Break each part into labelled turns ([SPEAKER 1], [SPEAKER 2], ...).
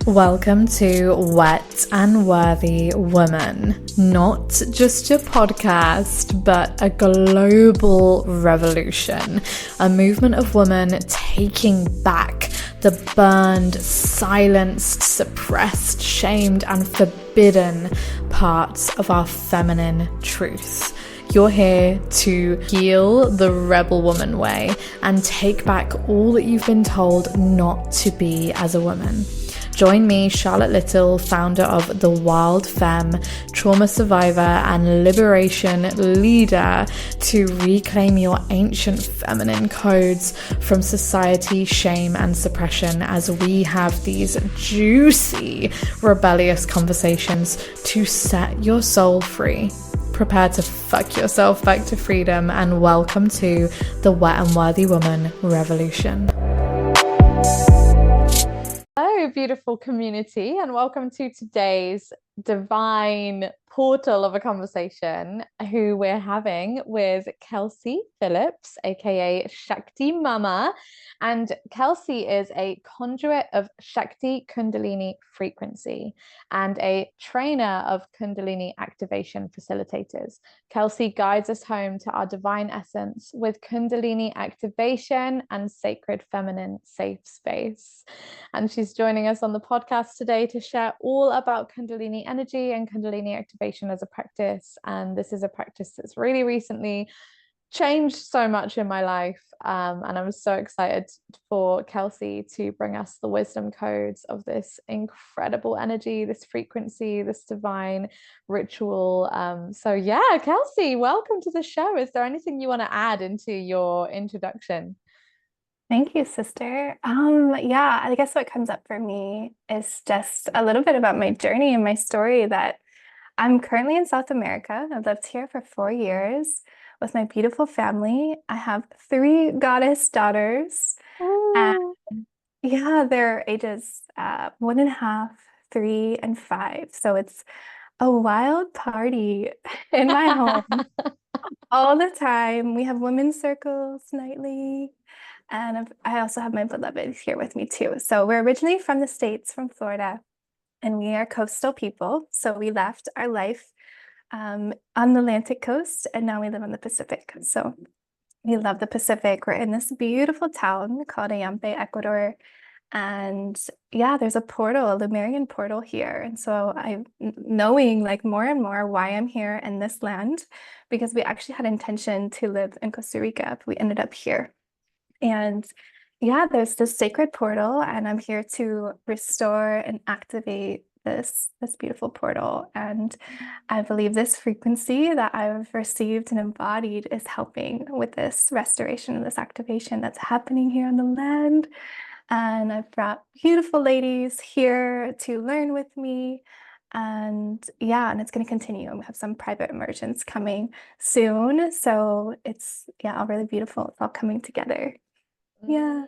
[SPEAKER 1] Welcome to Wet and Worthy Woman, not just a podcast, but a global revolution, a movement of women taking back the burned, silenced, suppressed, shamed, and forbidden parts of our feminine truth. You're here to heal the rebel woman way and take back all that you've been told not to be as a woman. Join me, Charlotte Little, founder of The Wild Femme, trauma survivor and liberation leader, to reclaim your ancient feminine codes from society, shame, and suppression as we have these juicy, rebellious conversations to set your soul free. Prepare to fuck yourself back to freedom, and welcome to the Wet and Worthy Woman Revolution. Hello, beautiful community, and welcome to today's divine portal of a conversation who we're having with Kelsey Phillips, aka Shakti Mama. And Kelsey is a conduit of Shakti Kundalini frequency and a trainer of Kundalini activation facilitators. Kelsey guides us home to our divine essence with Kundalini activation and sacred feminine safe space. And she's joining us on the podcast today to share all about Kundalini energy and Kundalini activation as a practice. And this is a practice that's really recently changed so much in my life. And I'm so excited for Kelsey to bring us the wisdom codes of this incredible energy, this frequency, this divine ritual. So yeah, Kelsey, welcome to the show. Is there anything you want to add into your introduction?
[SPEAKER 2] Thank you, sister. Yeah, I guess what comes up for me is just a little bit about my journey and my story that I'm currently in South America. I've lived here for 4 years with my beautiful family. I have 3 goddess daughters, and
[SPEAKER 1] Oh.
[SPEAKER 2] yeah, their ages 1.5, 3, and 5. So it's a wild party in my home all the time. We have women's circles nightly. And I also have my beloved here with me too. So we're originally from the States, from Florida, and we are coastal people. So we left our life on the Atlantic coast, and now we live on the Pacific. So we love the Pacific. We're in this beautiful town called Ayampe, Ecuador. And yeah, there's a portal, a Lemurian portal here. And so I'm knowing like more and more why I'm here in this land, because we actually had intention to live in Costa Rica, but we ended up here. And yeah, there's this sacred portal, and I'm here to restore and activate this beautiful portal. And I believe this frequency that I've received and embodied is helping with this restoration and this activation that's happening here on the land. And I've brought beautiful ladies here to learn with me. And yeah, and it's going to continue. We have some private immersions coming soon. So it's, yeah, all really beautiful. It's all coming together. Yeah.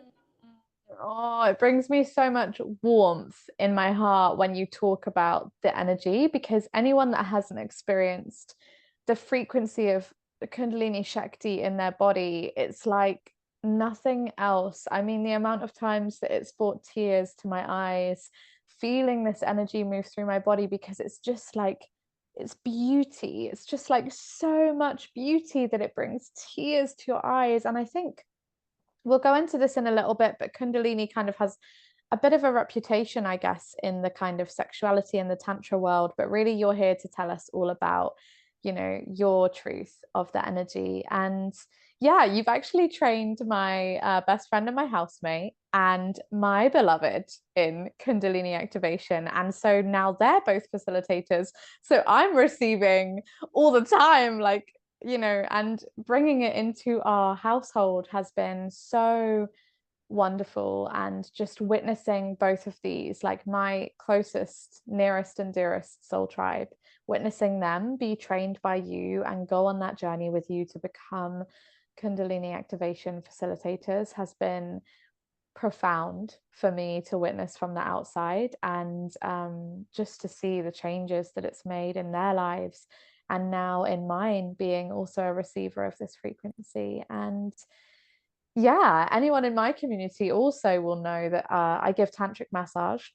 [SPEAKER 1] Oh, it brings me so much warmth in my heart when you talk about the energy, because anyone that hasn't experienced the frequency of the Kundalini Shakti in their body, it's like nothing else. I mean, the amount of times that it's brought tears to my eyes, feeling this energy move through my body, because it's just like, it's beauty. It's just like so much beauty that it brings tears to your eyes. And I think we'll go into this in a little bit, but Kundalini kind of has a bit of a reputation, I guess, in the kind of sexuality in the Tantra world. But really, you're here to tell us all about, your truth of the energy. And yeah, you've actually trained my best friend and my housemate and my beloved in Kundalini activation. And so now they're both facilitators. So I'm receiving all the time, like, and bringing it into our household has been so wonderful. And just witnessing both of these, like my closest, nearest, and dearest soul tribe, witnessing them be trained by you and go on that journey with you to become Kundalini activation facilitators has been profound for me to witness from the outside. And just to see the changes that it's made in their lives, and now in mine, being also a receiver of this frequency. And yeah, anyone in my community also will know that I give tantric massage.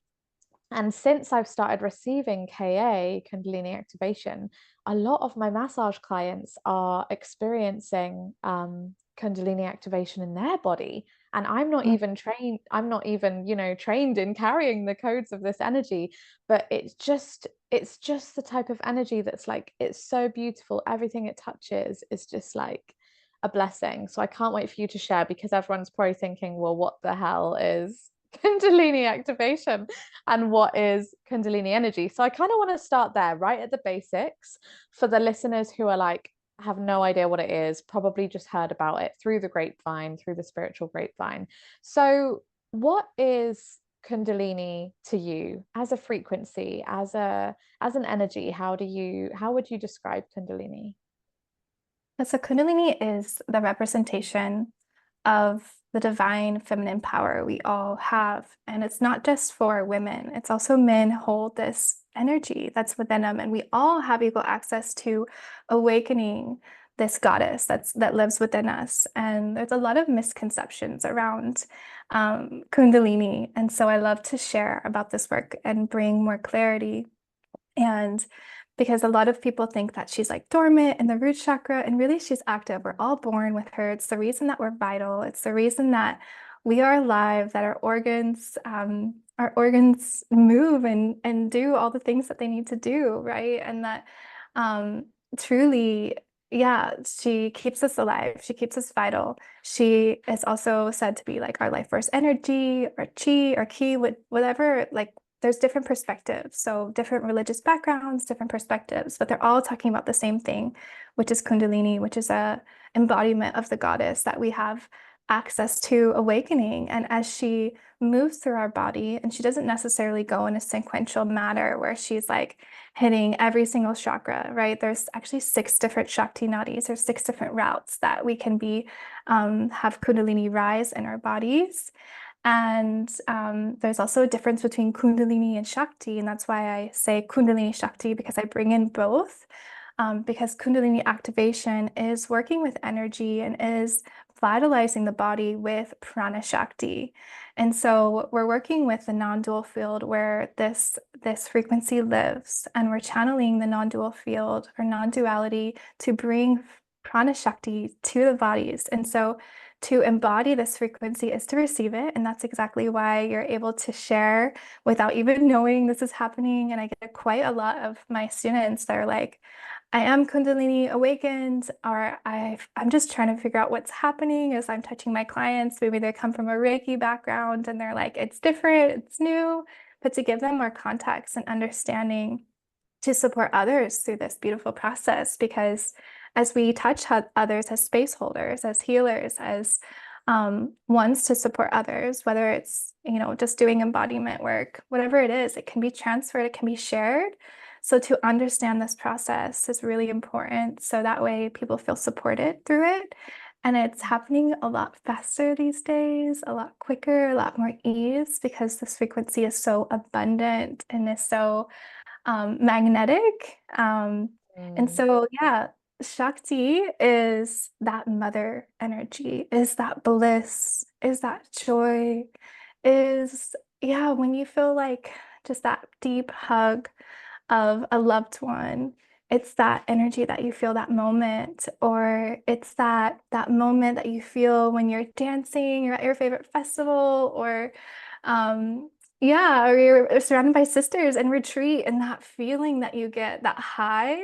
[SPEAKER 1] And since I've started receiving KA, Kundalini activation, a lot of my massage clients are experiencing Kundalini activation in their body. And I'm not
[SPEAKER 2] Mm.
[SPEAKER 1] even trained, I'm not even, trained in carrying the codes of this energy, but it's just the type of energy that's like, it's so beautiful. Everything it touches is just like a blessing. So I can't wait for you to share, because everyone's probably thinking, well, what the hell is Kundalini activation and what is Kundalini energy? So I kind of want to start there, right at the basics, for the listeners who are like, have no idea what it is, probably just heard about it through the grapevine, through the spiritual grapevine. So, what is Kundalini to you as a frequency, as an energy? How would you describe Kundalini?
[SPEAKER 2] So Kundalini is the representation of the divine feminine power we all have. And it's not just for women, it's also men hold this energy that's within them. And we all have equal access to awakening this goddess that lives within us. And there's a lot of misconceptions around Kundalini. And so I love to share about this work and bring more clarity. And because a lot of people think that she's like dormant in the root chakra, and really she's active. We're all born with her. It's the reason that we're vital. It's the reason that we are alive, that our organs move and do all the things that they need to do, right? And that um, truly, yeah, she keeps us alive. She keeps us vital. She is also said to be like our life force energy, or chi, or ki, whatever, like there's different perspectives. So different religious backgrounds, different perspectives, but they're all talking about the same thing, which is Kundalini, which is a embodiment of the goddess that we have access to awakening. And as she moves through our body, and she doesn't necessarily go in a sequential manner where she's like hitting every single chakra, right? There's actually 6 different Shakti nadis. There's 6 different routes that we can be have Kundalini rise in our bodies. And there's also a difference between Kundalini and Shakti. And that's why I say Kundalini Shakti, because I bring in both. Because Kundalini activation is working with energy and is vitalizing the body with prana Shakti. And so we're working with the non-dual field where this frequency lives, and we're channeling the non-dual field or non-duality to bring prana Shakti to the bodies. And so to embody this frequency is to receive it. And that's exactly why you're able to share without even knowing this is happening. And I get quite a lot of my students that are like, I am Kundalini awakened, or I'm just trying to figure out what's happening as I'm touching my clients. Maybe they come from a Reiki background and they're like, it's different, it's new, but to give them more context and understanding to support others through this beautiful process. Because as we touch others as space holders, as healers, as ones to support others, whether it's, just doing embodiment work, whatever it is, it can be transferred, it can be shared. So to understand this process is really important. So that way people feel supported through it. And it's happening a lot faster these days, a lot quicker, a lot more ease, because this frequency is so abundant and is so magnetic. And
[SPEAKER 1] Mm.
[SPEAKER 2] so, yeah, Shakti is that mother energy, is that bliss, is that joy, is, yeah, when you feel like just that deep hug of a loved one. It's that energy that you feel that moment, or it's that moment that you feel when you're dancing, you're at your favorite festival, or yeah, or you're surrounded by sisters in retreat, and that feeling that you get, that high,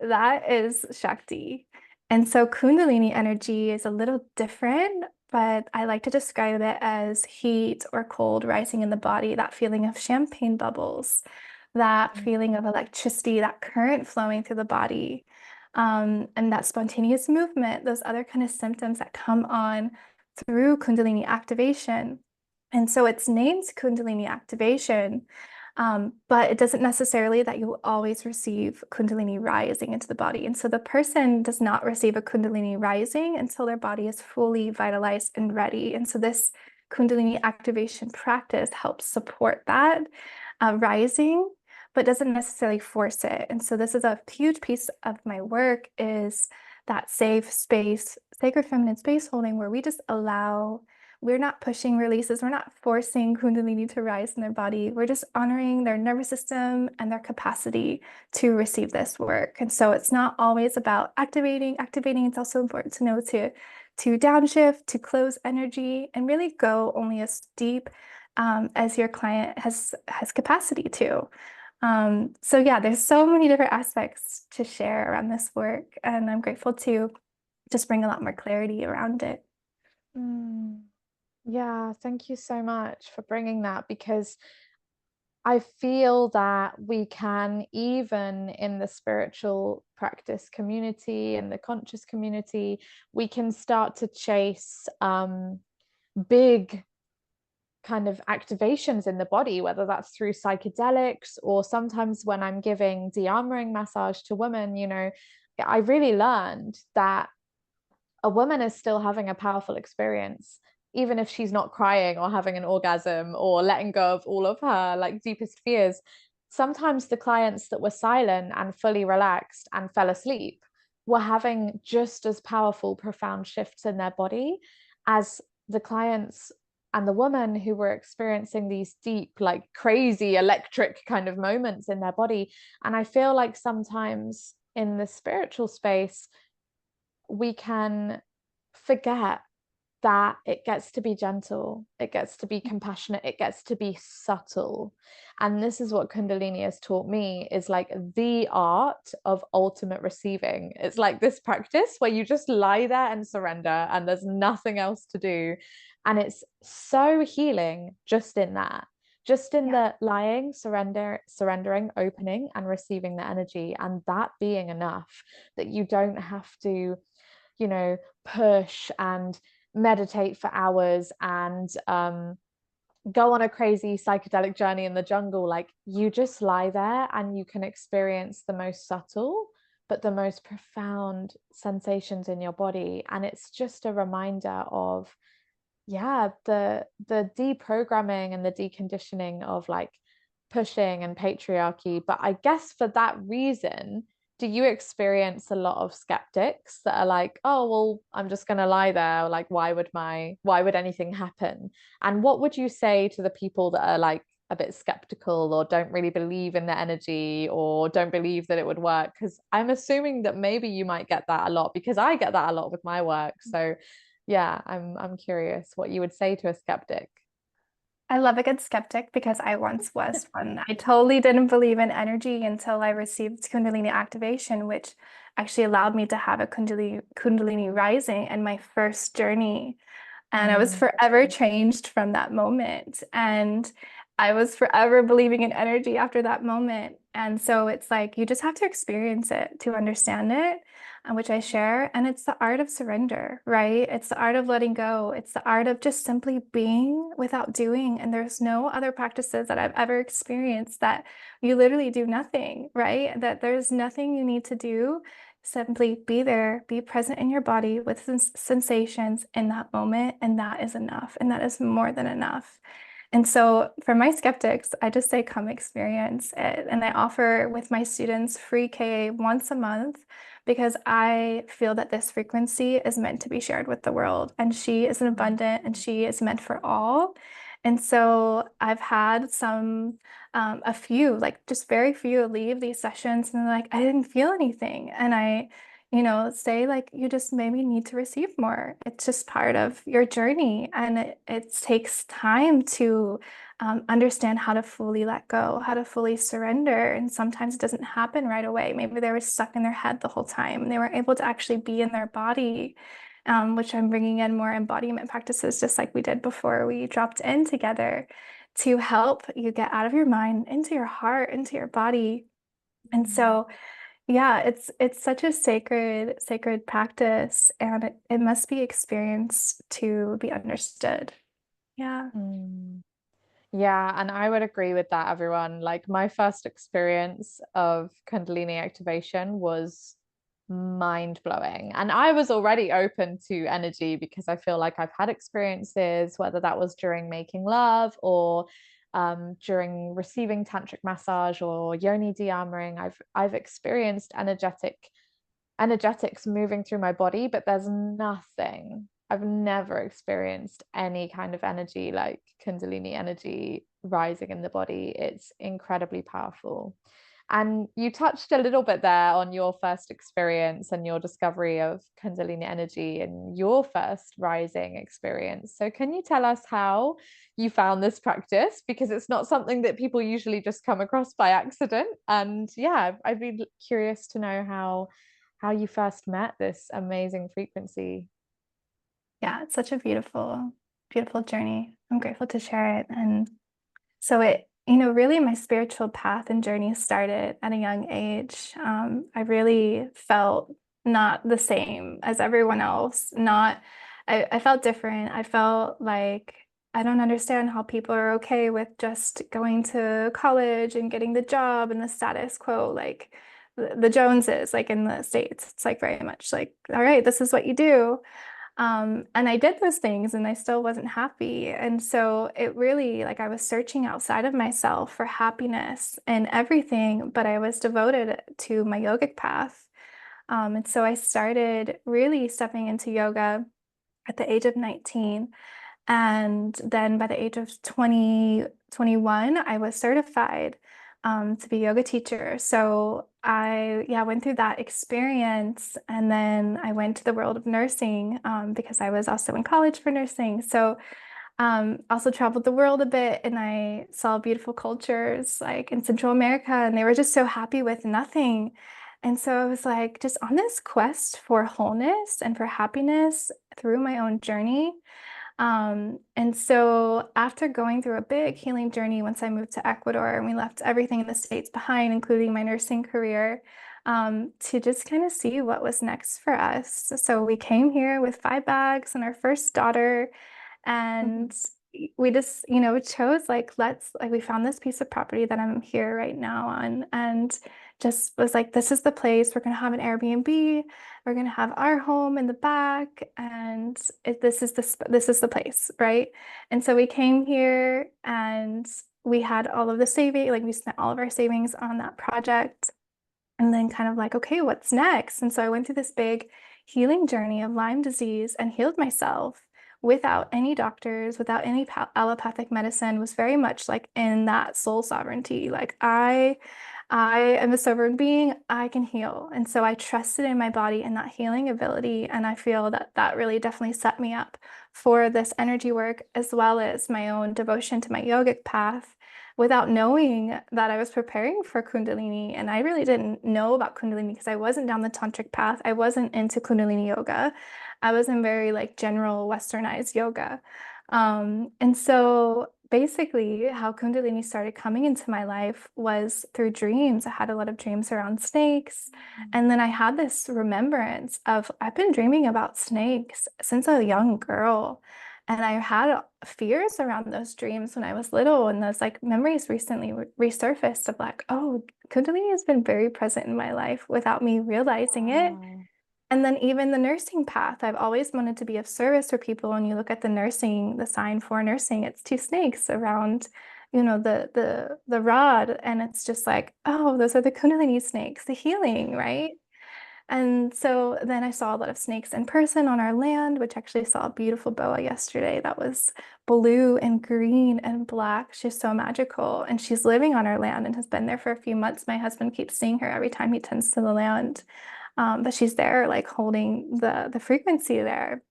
[SPEAKER 2] that is Shakti. And so Kundalini energy is a little different, but I like to describe it as heat or cold rising in the body, that feeling of champagne bubbles, that feeling of electricity, that current flowing through the body, and that spontaneous movement, those other kind of symptoms that come on through Kundalini activation. And so it's named Kundalini activation, but it doesn't necessarily that you will always receive Kundalini rising into the body. And so the person does not receive a Kundalini rising until their body is fully vitalized and ready. And so this Kundalini activation practice helps support that rising, but doesn't necessarily force it. And so this is a huge piece of my work, is that safe space, sacred feminine space holding, where we just allow we're not pushing releases. We're not forcing Kundalini to rise in their body. We're just honoring their nervous system and their capacity to receive this work. And so it's not always about activating. It's also important to know to downshift, to close energy, and really go only as deep as your client has capacity to. So yeah, there's so many different aspects to share around this work, and I'm grateful to just bring a lot more clarity around it.
[SPEAKER 1] Yeah, thank you so much for bringing that, because I feel that we can, even in the spiritual practice community and the conscious community, we can start to chase big kind of activations in the body, whether that's through psychedelics, or sometimes when I'm giving de-armoring massage to women, you know, I really learned that a woman is still having a powerful experience, even if she's not crying or having an orgasm or letting go of all of her like deepest fears. Sometimes the clients that were silent and fully relaxed and fell asleep were having just as powerful, profound shifts in their body as the clients and the women who were experiencing these deep, like crazy electric kind of moments in their body. And I feel like sometimes in the spiritual space, we can forget that it gets to be gentle, it gets to be compassionate, it gets to be subtle. And this is what Kundalini has taught me, is like the art of ultimate receiving. It's like this practice where you just lie there and surrender, and there's nothing else to do. And it's so healing just in that. Just in the lying, surrendering, opening, and receiving the energy, and that being enough, that you don't have to, you know, push and meditate for hours and go on a crazy psychedelic journey in the jungle. Like, you just lie there and you can experience the most subtle but the most profound sensations in your body. And it's just a reminder of, yeah, the deprogramming and the deconditioning of like pushing and patriarchy. But I guess for that reason, do you experience a lot of skeptics that are like, oh well, I'm just gonna lie there, like why would anything happen? And what would you say to the people that are like a bit skeptical, or don't really believe in the energy, or don't believe that it would work? Because I'm assuming that maybe you might get that a lot, because I get that a lot with my work. So yeah, I'm curious what you would say to a skeptic.
[SPEAKER 2] I love a good skeptic because I once was one. I totally didn't believe in energy until I received Kundalini activation, which actually allowed me to have a Kundalini rising and my first journey. And I was forever changed from that moment. And I was forever believing in energy after that moment. And so it's like you just have to experience it to understand it, which I share. And it's the art of surrender, right? It's the art of letting go. It's the art of just simply being without doing. And there's no other practices that I've ever experienced that you literally do nothing, right? That there's nothing you need to do. Simply be there, be present in your body with sensations in that moment, and that is enough. And that is more than enough. And so for my skeptics, I just say come experience it. And I offer with my students free KA once a month because I feel that this frequency is meant to be shared with the world. And she is an abundant and she is meant for all. And so I've had a few, like just very few leave these sessions and they're like, I didn't feel anything. And I, say like, you just maybe need to receive more. It's just part of your journey. And it takes time to understand how to fully let go, how to fully surrender. And sometimes it doesn't happen right away. Maybe they were stuck in their head the whole time. They weren't able to actually be in their body, which I'm bringing in more embodiment practices, just like we did before we dropped in together, to help you get out of your mind into your heart, into your body. And so yeah, it's such a sacred practice, and it must be experienced to be understood. Yeah.
[SPEAKER 1] Yeah, and I would agree with that, everyone. Like, my first experience of Kundalini activation was mind blowing. And I was already open to energy because I feel like I've had experiences, whether that was during making love or during receiving tantric massage or yoni de-armoring. I've experienced energetics moving through my body, but there's nothing I've never experienced any kind of energy like Kundalini energy rising in the body. It's incredibly powerful. And you touched a little bit there on your first experience and your discovery of Kundalini energy and your first rising experience. So, can you tell us how you found this practice? Because it's not something that people usually just come across by accident. And yeah, I'd be curious to know how you first met this amazing frequency.
[SPEAKER 2] Yeah, it's such a beautiful, beautiful journey. I'm grateful to share it. And so it, really my spiritual path and journey started at a young age. I really felt not the same as everyone else. I felt different. I felt like I don't understand how people are okay with just going to college and getting the job and the status quo, like the Joneses, like in the States. It's like very much like, all right, this is what you do. And I did those things and I still wasn't happy. And so it really, like, I was searching outside of myself for happiness and everything, but I was devoted to my yogic path. And so I started really stepping into yoga at the age of 19. And then by the age of 21, I was certified to be a yoga teacher. So I, yeah, went through that experience. And then I went to the world of nursing because I was also in college for nursing. So also traveled the world a bit and I saw beautiful cultures like in Central America, and they were just so happy with nothing. And so I was like just on this quest for wholeness and for happiness through my own journey. And so after going through a big healing journey, once I moved to Ecuador and we left everything in the States behind, including my nursing career, to just kind of see what was next for us. So we came here with 5 bags and our first daughter,
[SPEAKER 1] Mhm.
[SPEAKER 2] and we just, chose like, we found this piece of property that I'm here right now on, and just was like, this is the place. We're going to have an Airbnb. We're going to have our home in the back, and this is the place, right? And so we came here and we had all of the saving, like we spent all of our savings on that project. And then kind of like, okay, what's next? And so I went through this big healing journey of Lyme disease and healed myself without any doctors, without any allopathic medicine, was very much like in that soul sovereignty. Like I am a sovereign being, I can heal. And so I trusted in my body and that healing ability. And I feel that that really definitely set me up for this energy work, as well as my own devotion to my yogic path, without knowing that I was preparing for Kundalini. And I really didn't know about Kundalini because I wasn't down the tantric path. I wasn't into Kundalini yoga. I was in very like general westernized yoga. And so basically how Kundalini started coming into my life was through dreams. I had a lot of dreams around snakes. And then I had this remembrance of I've been dreaming about snakes since a young girl. And I had fears around those dreams when I was little, and those like memories recently resurfaced of like, oh, Kundalini has been very present in my life without me realizing it.
[SPEAKER 1] Wow.
[SPEAKER 2] And then even the nursing path, I've always wanted to be of service for people. When you look at the nursing, the sign for nursing, it's two snakes around, the rod, and it's just like, oh, those are the Kundalini snakes, the healing, right? And so then I saw a lot of snakes in person on our land, which actually saw a beautiful boa yesterday that was blue and green and black. She's so magical. And she's living on our land and has been there for a few months. My husband keeps seeing her every time he tends to the land. But she's there, like holding the frequency there.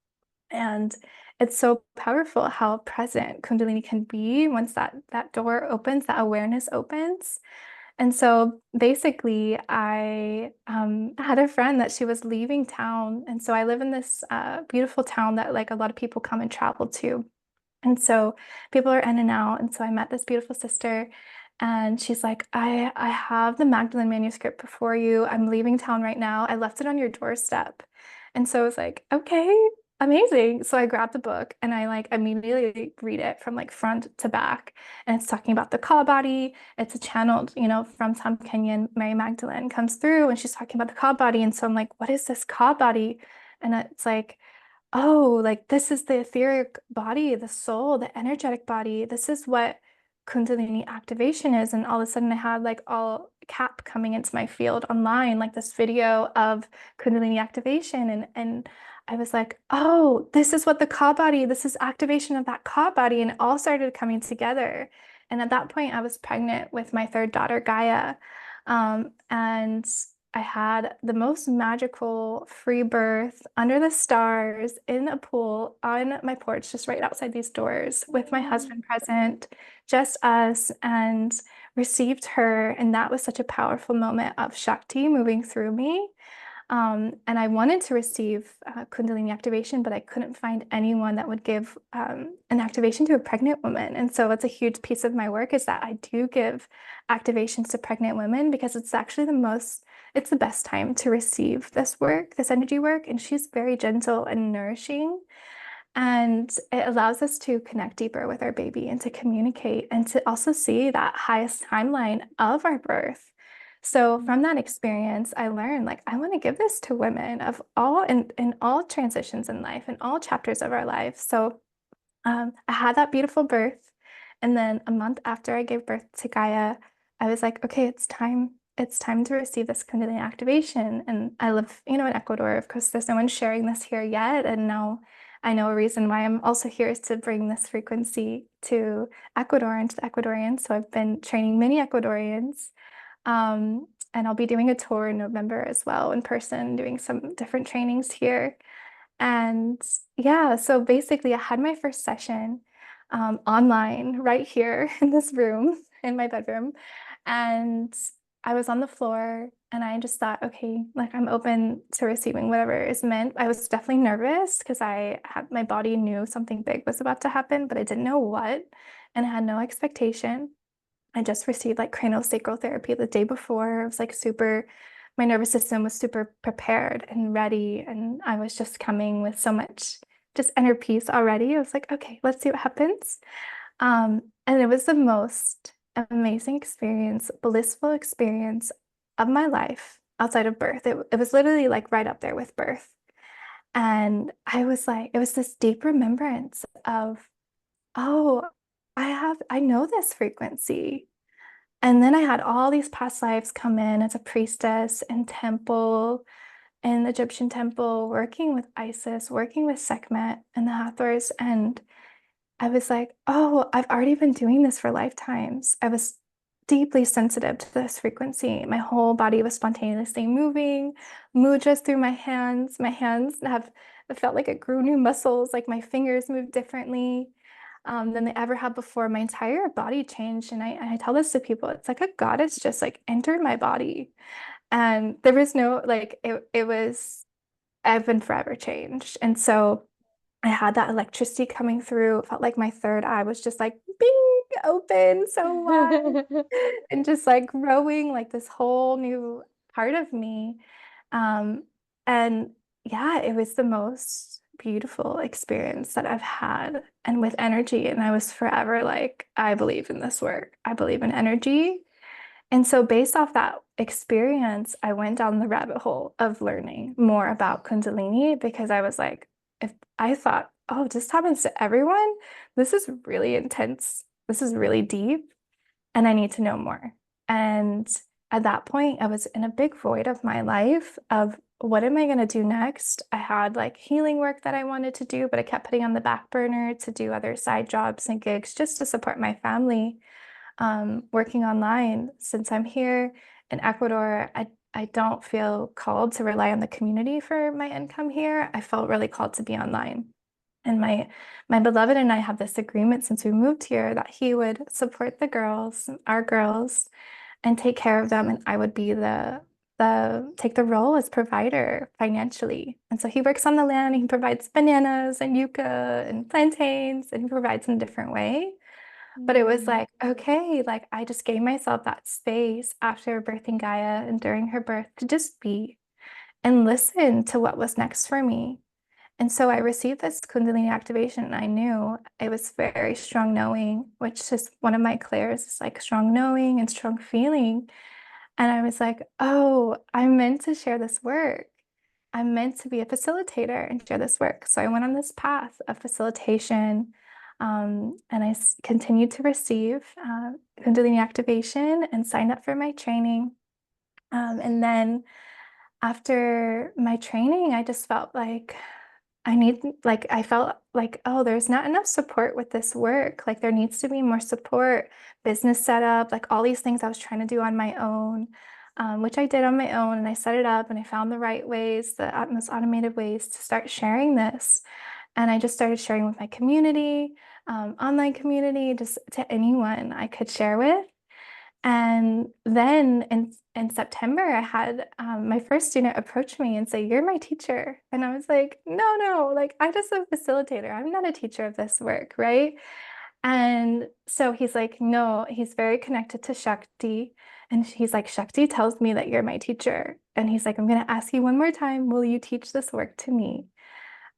[SPEAKER 2] And it's so powerful how present Kundalini can be once that door opens, that awareness opens. And so basically, I had a friend that she was leaving town. And so I live in this beautiful town that like a lot of people come and travel to. And so people are in and out. And so I met this beautiful sister, and she's like, I have the Magdalene manuscript before you. I'm leaving town right now. I left it on your doorstep. And so I was like, okay, amazing. So I grabbed the book and I like immediately read it from like front to back. And it's talking about the Ka body. It's a channeled, from Tom Kenyon. Mary Magdalene comes through and she's talking about the Ka body. And so I'm like, what is this Ka body? And it's like, oh, like this is the etheric body, the soul, the energetic body. This is what Kundalini activation is. And all of a sudden I had like all cap coming into my field online, like this video of Kundalini activation. And I was like, oh, this is what the ka body, this is activation of that ka body. And it all started coming together. And at that point, I was pregnant with my third daughter, Gaia. And I had the most magical free birth under the stars in a pool on my porch, just right outside these doors, with my husband present, just us, and received her. And that was such a powerful moment of Shakti moving through me. And I wanted to receive Kundalini activation, but I couldn't find anyone that would give an activation to a pregnant woman. And so it's a huge piece of my work is that I do give activations to pregnant women because it's actually it's the best time to receive this work, this energy work. And she's very gentle and nourishing. And it allows us to connect deeper with our baby and to communicate and to also see that highest timeline of our birth. So from that experience, I learned like I want to give this to women of all in all transitions in life and all chapters of our life. So I had that beautiful birth. And then a month after I gave birth to Gaia, I was like, okay, it's time. It's time to receive this Kundalini activation. And I live, in Ecuador. Of course, there's no one sharing this here yet. And now I know a reason why I'm also here is to bring this frequency to Ecuador and to the Ecuadorians. So I've been training many Ecuadorians. And I'll be doing a tour in November as well in person, doing some different trainings here. And yeah, so basically, I had my first session online right here in this room, in my bedroom. And I was on the floor and I just thought, okay, like I'm open to receiving whatever is meant. I was definitely nervous because my body knew something big was about to happen, but I didn't know what and I had no expectation. I just received like craniosacral therapy the day before. I was like my nervous system was super prepared and ready. And I was just coming with so much just inner peace already. I was like, okay, let's see what happens. And it was the most amazing experience, blissful experience of my life outside of birth. It was literally like right up there with birth. And I was like, it was this deep remembrance of, oh, I know this frequency. And then I had all these past lives come in as a priestess in the Egyptian temple, working with Isis, working with Sekhmet and the Hathors. And I was like, oh, I've already been doing this for lifetimes. I was deeply sensitive to this frequency. My whole body was spontaneously moving, mudras through my hands. My hands it felt like it grew new muscles, like my fingers moved differently than they ever had before. My entire body changed. And I tell this to people, it's like a goddess just like entered my body. And there was no, like, I've been forever changed. And so I had that electricity coming through. It felt like my third eye was just like bing, open so wide and just like growing like this whole new part of me. Um, and yeah, it was the most beautiful experience that I've had and with energy. And I was forever like, I believe in this work. I believe in energy. And so, based off that experience, I went down the rabbit hole of learning more about Kundalini because I was like, if I thought, oh, this happens to everyone, this is really intense. This is really deep, and I need to know more. And at that point, I was in a big void of my life of what am I going to do next? I had like healing work that I wanted to do, but I kept putting on the back burner to do other side jobs and gigs just to support my family working online. Since I'm here in Ecuador, I don't feel called to rely on the community for my income here. I felt really called to be online. And my beloved and I have this agreement since we moved here that he would support our girls, and take care of them, and I would be take the role as provider financially. And so he works on the land, and he provides bananas and yucca and plantains, and he provides in a different way. But it was like, okay, like I just gave myself that space after birthing Gaia and during her birth to just be and listen to what was next for me. And so I received this Kundalini activation, and I knew it was very strong knowing, which is one of my clairs, is like strong knowing and strong feeling. And I was like, oh, I'm meant to share this work. I'm meant to be a facilitator and share this work. So I went on this path of facilitation. And I continued to receive Kundalini activation and signed up for my training. And then after my training, I just felt like I felt like, oh, there's not enough support with this work. Like there needs to be more support, business setup, like all these things I was trying to do on my own, which I did on my own. And I set it up and I found the right ways, the most automated ways to start sharing this. And I just started sharing with my community, online community, just to anyone I could share with. And then in September, I had my first student approach me and say, "You're my teacher." And I was like, "No, no, like I just a facilitator. I'm not a teacher of this work, right?" And so he's like, "No," he's very connected to Shakti. And he's like, "Shakti tells me that you're my teacher." And he's like, "I'm going to ask you one more time. Will you teach this work to me?"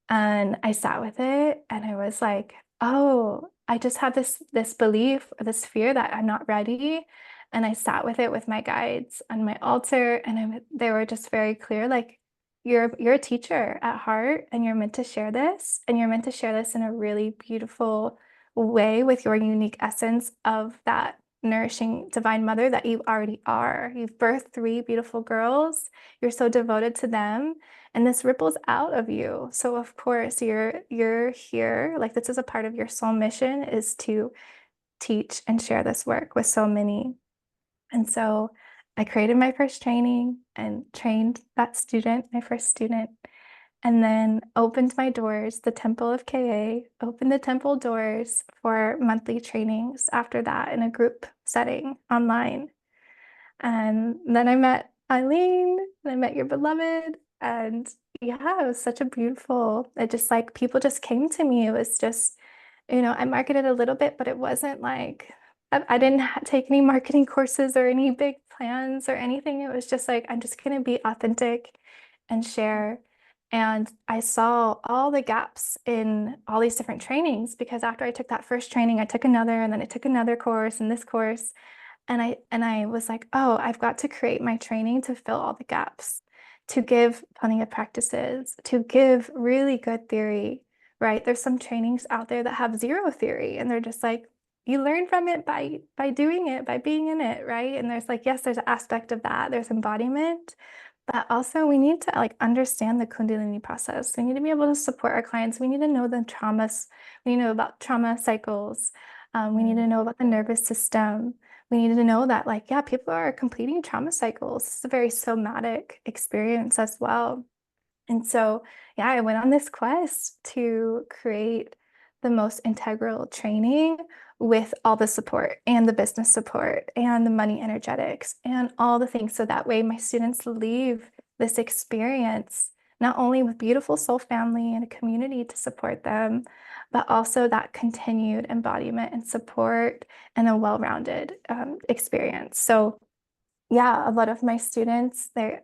[SPEAKER 2] And I sat with it and I was like, oh, I just had this belief, this fear that I'm not ready. And I sat with it with my guides on my altar and they were just very clear, like, you're a teacher at heart and you're meant to share this and you're meant to share this in a really beautiful way with your unique essence of that nourishing divine mother that you already are. You've birthed three beautiful girls. You're so devoted to them and this ripples out of you. So of course you're here, like this is a part of your soul mission is to teach and share this work with so many. And so I created my first training and trained that student, my first student, and then opened my doors, the Temple of KA, opened the temple doors for monthly trainings after that in a group setting online. And then I met Eileen, and I met your beloved. And yeah, it was such a beautiful, it just like people just came to me. It was just, I marketed a little bit, but it wasn't like, I didn't take any marketing courses or any big plans or anything. It was just like, I'm just going to be authentic and share. And I saw all the gaps in all these different trainings because after I took that first training, I took another, and then I took another course and this course. And I was like, oh, I've got to create my training to fill all the gaps, to give plenty of practices, to give really good theory, right? There's some trainings out there that have zero theory, and they're just like, you learn from it by doing it, by being in it, right? And there's like, yes, there's an aspect of that. There's embodiment, but also we need to like understand the Kundalini process. We need to be able to support our clients. We need to know the traumas. We need to know about trauma cycles. We need to know about the nervous system. We need to know that, like, yeah, people are completing trauma cycles. It's a very somatic experience as well. And so, yeah, I went on this quest to create the most integral training with all the support and the business support and the money energetics and all the things. So that way my students leave this experience not only with beautiful soul family and a community to support them, but also that continued embodiment and support and a well-rounded experience. So yeah, a lot of my students, I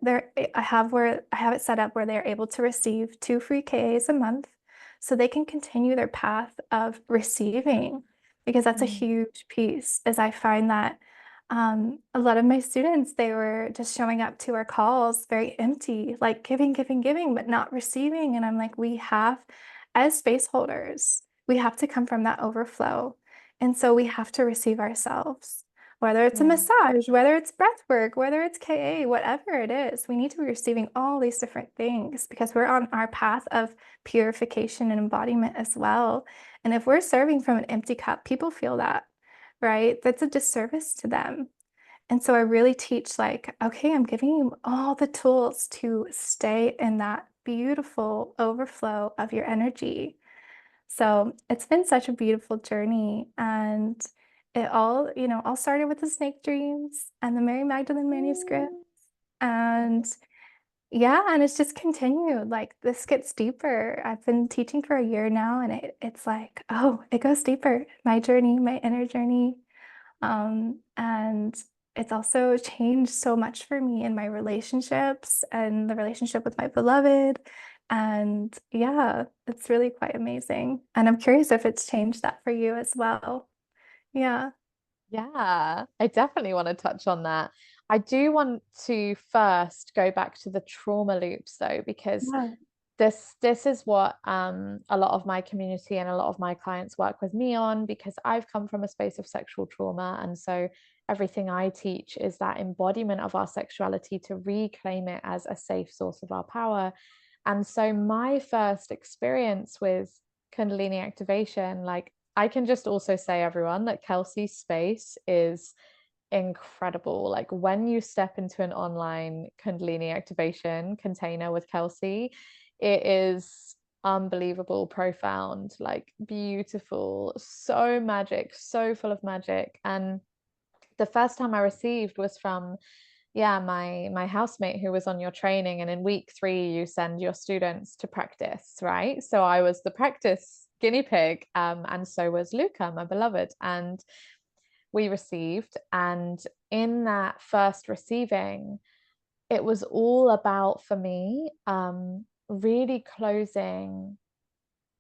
[SPEAKER 2] have it set up where they're able to receive 2 free KAs a month so they can continue their path of receiving because that's a
[SPEAKER 1] Mm.
[SPEAKER 2] huge piece as I find that a lot of my students, they were just showing up to our calls very empty, like giving, giving, giving, but not receiving. And I'm like, we have, as space holders, we have to come from that overflow. And so we have to receive ourselves. Whether it's a
[SPEAKER 1] Yeah.
[SPEAKER 2] massage, whether it's breath work, whether it's KA, whatever it is, we need to be receiving all these different things because we're on our path of purification and embodiment as well. And if we're serving from an empty cup, people feel that, right? That's a disservice to them. And so I really teach like, okay, I'm giving you all the tools to stay in that beautiful overflow of your energy. So it's been such a beautiful journey. And it all started with the snake dreams and the Mary Magdalene manuscript.
[SPEAKER 1] Mm.
[SPEAKER 2] And yeah, and it's just continued. Like this gets deeper. I've been teaching for a year now, and it's like, oh, it goes deeper. My journey, my inner journey. And it's also changed so much for me in my relationships and the relationship with my beloved. And yeah, it's really quite amazing. And I'm curious if it's changed that for you as well. Yeah.
[SPEAKER 1] Yeah, I definitely want to touch on that. I do want to first go back to the trauma loops though, because
[SPEAKER 2] Yeah.
[SPEAKER 1] this is what a lot of my community and a lot of my clients work with me on because I've come from a space of sexual trauma, and so everything I teach is that embodiment of our sexuality to reclaim it as a safe source of our power. And so my first experience with Kundalini activation, like I can just also say, everyone, that Kelsey's space is incredible. Like when you step into an online Kundalini activation container with Kelsey, it is unbelievable, profound, like beautiful, so magic, so full of magic. And the first time I received was from, yeah, my housemate who was on your training. And in week 3 you send your students to practice, right? So I was the practice guinea pig, and so was Luca, my beloved. And we received, and in that first receiving, it was all about, for me, really closing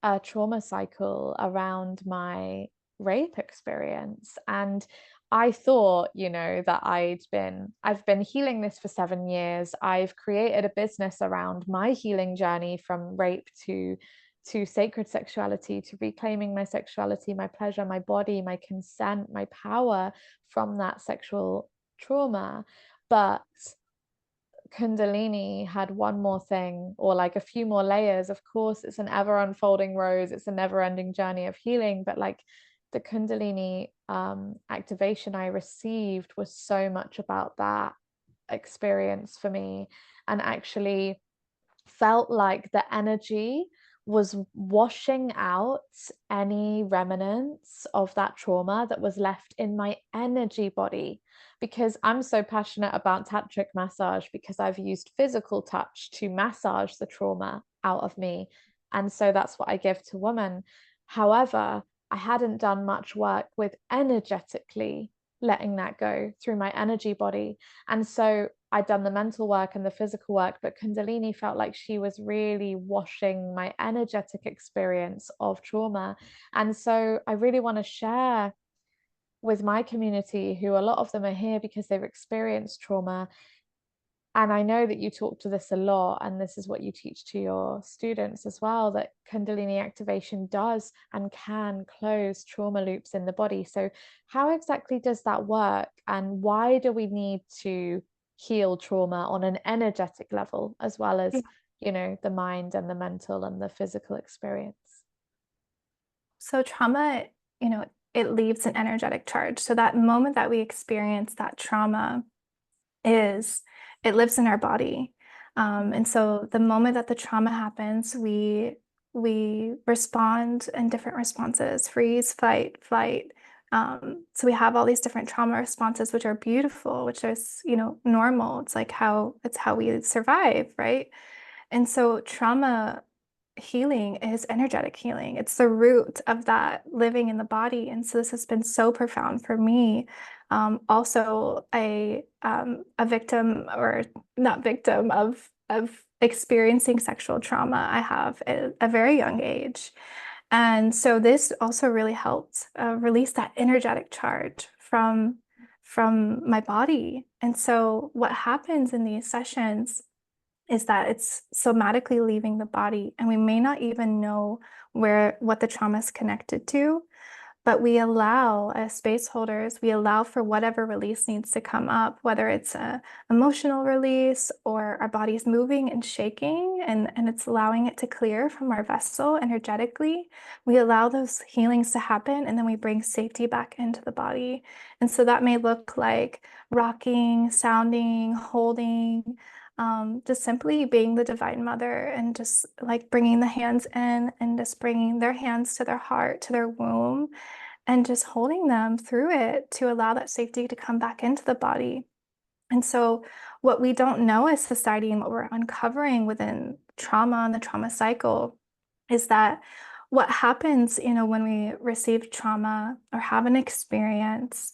[SPEAKER 1] a trauma cycle around my rape experience. And I thought, that I've been healing this for 7 years. I've created a business around my healing journey from rape to sacred sexuality, to reclaiming my sexuality, my pleasure, my body, my consent, my power from that sexual trauma. But Kundalini had one more thing, or like a few more layers. Of course, it's an ever unfolding rose, it's a never ending journey of healing. But like the Kundalini activation I received was so much about that experience for me, and actually felt like the energy was washing out any remnants of that trauma that was left in my energy body. Because I'm so passionate about tantric massage, because I've used physical touch to massage the trauma out of me. And so that's what I give to women. However, I hadn't done much work with energetically letting that go through my energy body. And so I'd done the mental work and the physical work, but Kundalini felt like she was really washing my energetic experience of trauma. And so I really want to share with my community, who a lot of them are here because they've experienced trauma. And I know that you talk to this a lot, and this is what you teach to your students as well, that Kundalini activation does and can close trauma loops in the body. So how exactly does that work, and why do we need to heal trauma on an energetic level as well as, the mind and the mental and the physical experience?
[SPEAKER 2] So trauma, it leaves an energetic charge. So that moment that we experience that trauma it lives in our body. And so the moment that the trauma happens, we respond in different responses: freeze, fight, flight. So we have all these different trauma responses, which are beautiful, which is, normal. It's how we survive, right? And so trauma healing is energetic healing. It's the root of that living in the body. And so this has been so profound for me. Also a victim, or not victim, of experiencing sexual trauma I have at a very young age. And so this also really helped release that energetic charge from my body. And so what happens in these sessions is that it's somatically leaving the body, and we may not even know what the trauma is connected to, but we allow, as space holders, we allow for whatever release needs to come up, whether it's a emotional release or our body's moving and shaking, and it's allowing it to clear from our vessel energetically. We allow those healings to happen, and then we bring safety back into the body. And so that may look like rocking, sounding, holding, just simply being the Divine Mother, and just like bringing the hands in and just bringing their hands to their heart, to their womb, and just holding them through it to allow that safety to come back into the body. And so what we don't know as society, and what we're uncovering within trauma and the trauma cycle, is that what happens, when we receive trauma or have an experience,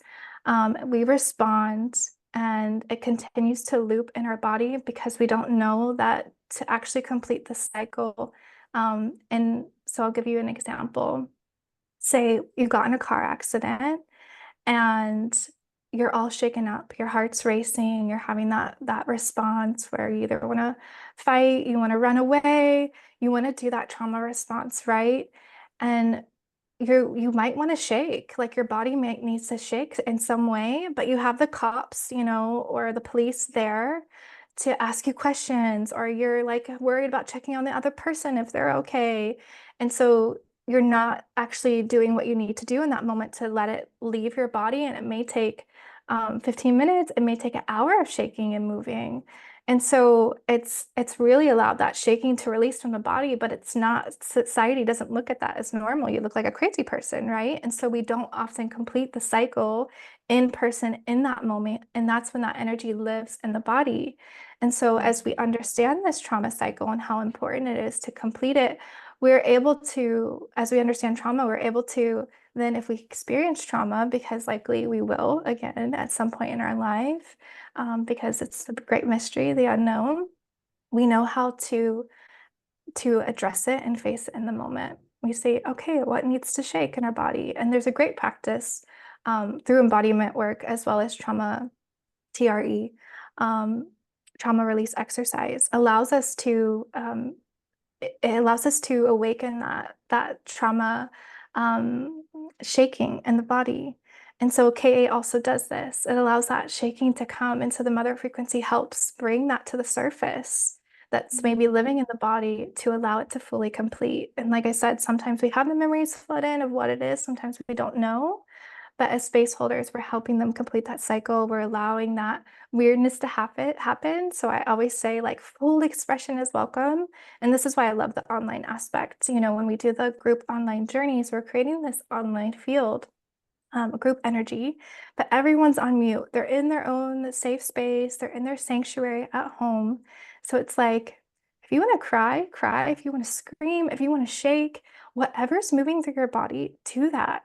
[SPEAKER 2] we respond, and it continues to loop in our body because we don't know that to actually complete the cycle. And so I'll give you an example. Say you got in a car accident and you're all shaken up, your heart's racing, you're having that response where you either want to fight, you want to run away, you want to do that trauma response, right? And you might want to shake, like your body needs to shake in some way, but you have the cops, or the police there to ask you questions, or you're like worried about checking on the other person if they're okay. And so you're not actually doing what you need to do in that moment to let it leave your body. And it may take 15 minutes, it may take an hour of shaking and moving. And so it's really allowed that shaking to release from the body, but it's not, society doesn't look at that as normal. You look like a crazy person, right? And so we don't often complete the cycle in person in that moment. And that's when that energy lives in the body. And so as we understand this trauma cycle and how important it is to complete it, we're able to, as we understand trauma, we're able to then, if we experience trauma, because likely we will again at some point in our life, because it's a great mystery, the unknown, we know how to address it and face it in the moment. We say, okay, what needs to shake in our body? And there's a great practice through embodiment work as well as trauma, TRE, trauma release exercise allows us to it allows us to awaken that trauma shaking in the body. And so KA also does this. It allows that shaking to come. And so the mother frequency helps bring that to the surface that's maybe living in the body to allow it to fully complete. And like I said, sometimes we have the memories flood in of what it is, sometimes we don't know. But as space holders, we're helping them complete that cycle. We're allowing that weirdness to happen. So I always say like full expression is welcome. And this is why I love the online aspect. You know, when we do the group online journeys, we're creating this online field, group energy, but everyone's on mute. They're in their own safe space. They're in their sanctuary at home. So it's like, if you want to cry, cry. If you want to scream, if you want to shake, whatever's moving through your body, do that.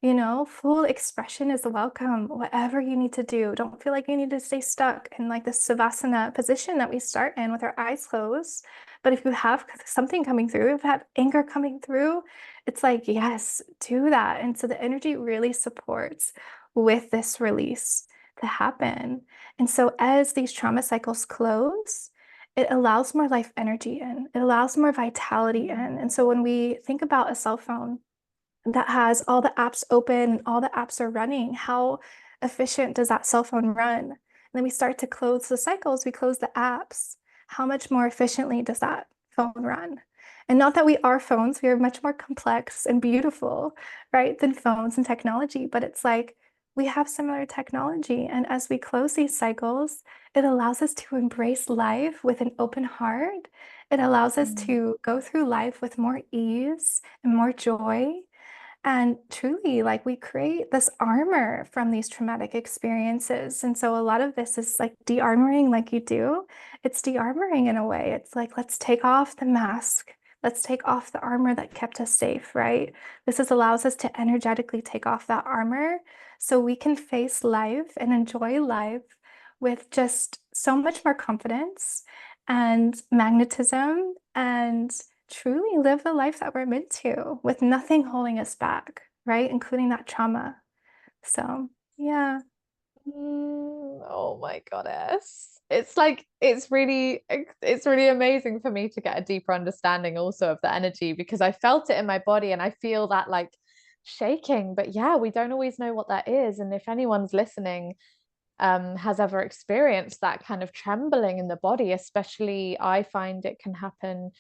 [SPEAKER 2] You know, full expression is welcome, whatever you need to do. Don't feel like you need to stay stuck in like this Savasana position that we start in with our eyes closed. But if you have something coming through, if you have anger coming through, it's like, yes, do that. And so the energy really supports with this release to happen. And so as these trauma cycles close, it allows more life energy in, it allows more vitality in. And so when we think about a cell phone, that has all the apps open and all the apps are running, how efficient does that cell phone run? And then we start to close the cycles, we close the apps. How much more efficiently does that phone run? And not that we are phones, we are much more complex and beautiful, right, than phones and technology, but it's like we have similar technology. And as we close these cycles, it allows us to embrace life with an open heart. It allows us to go through life with more ease and more joy. And truly, like we create this armor from these traumatic experiences. And so a lot of this is like de-armoring, like you do. It's de-armoring in a way. It's like, let's take off the mask. Let's take off the armor that kept us safe, right? Allows us to energetically take off that armor so we can face life and enjoy life with just so much more confidence and magnetism and truly live the life that we're meant to with nothing holding us back, right? Including that trauma. So, yeah.
[SPEAKER 1] Oh my goddess. It's like it's really amazing for me to get a deeper understanding also of the energy because I felt it in my body and I feel that like shaking. But yeah, we don't always know what that is. And if anyone's listening has ever experienced that kind of trembling in the body, especially I find it can happen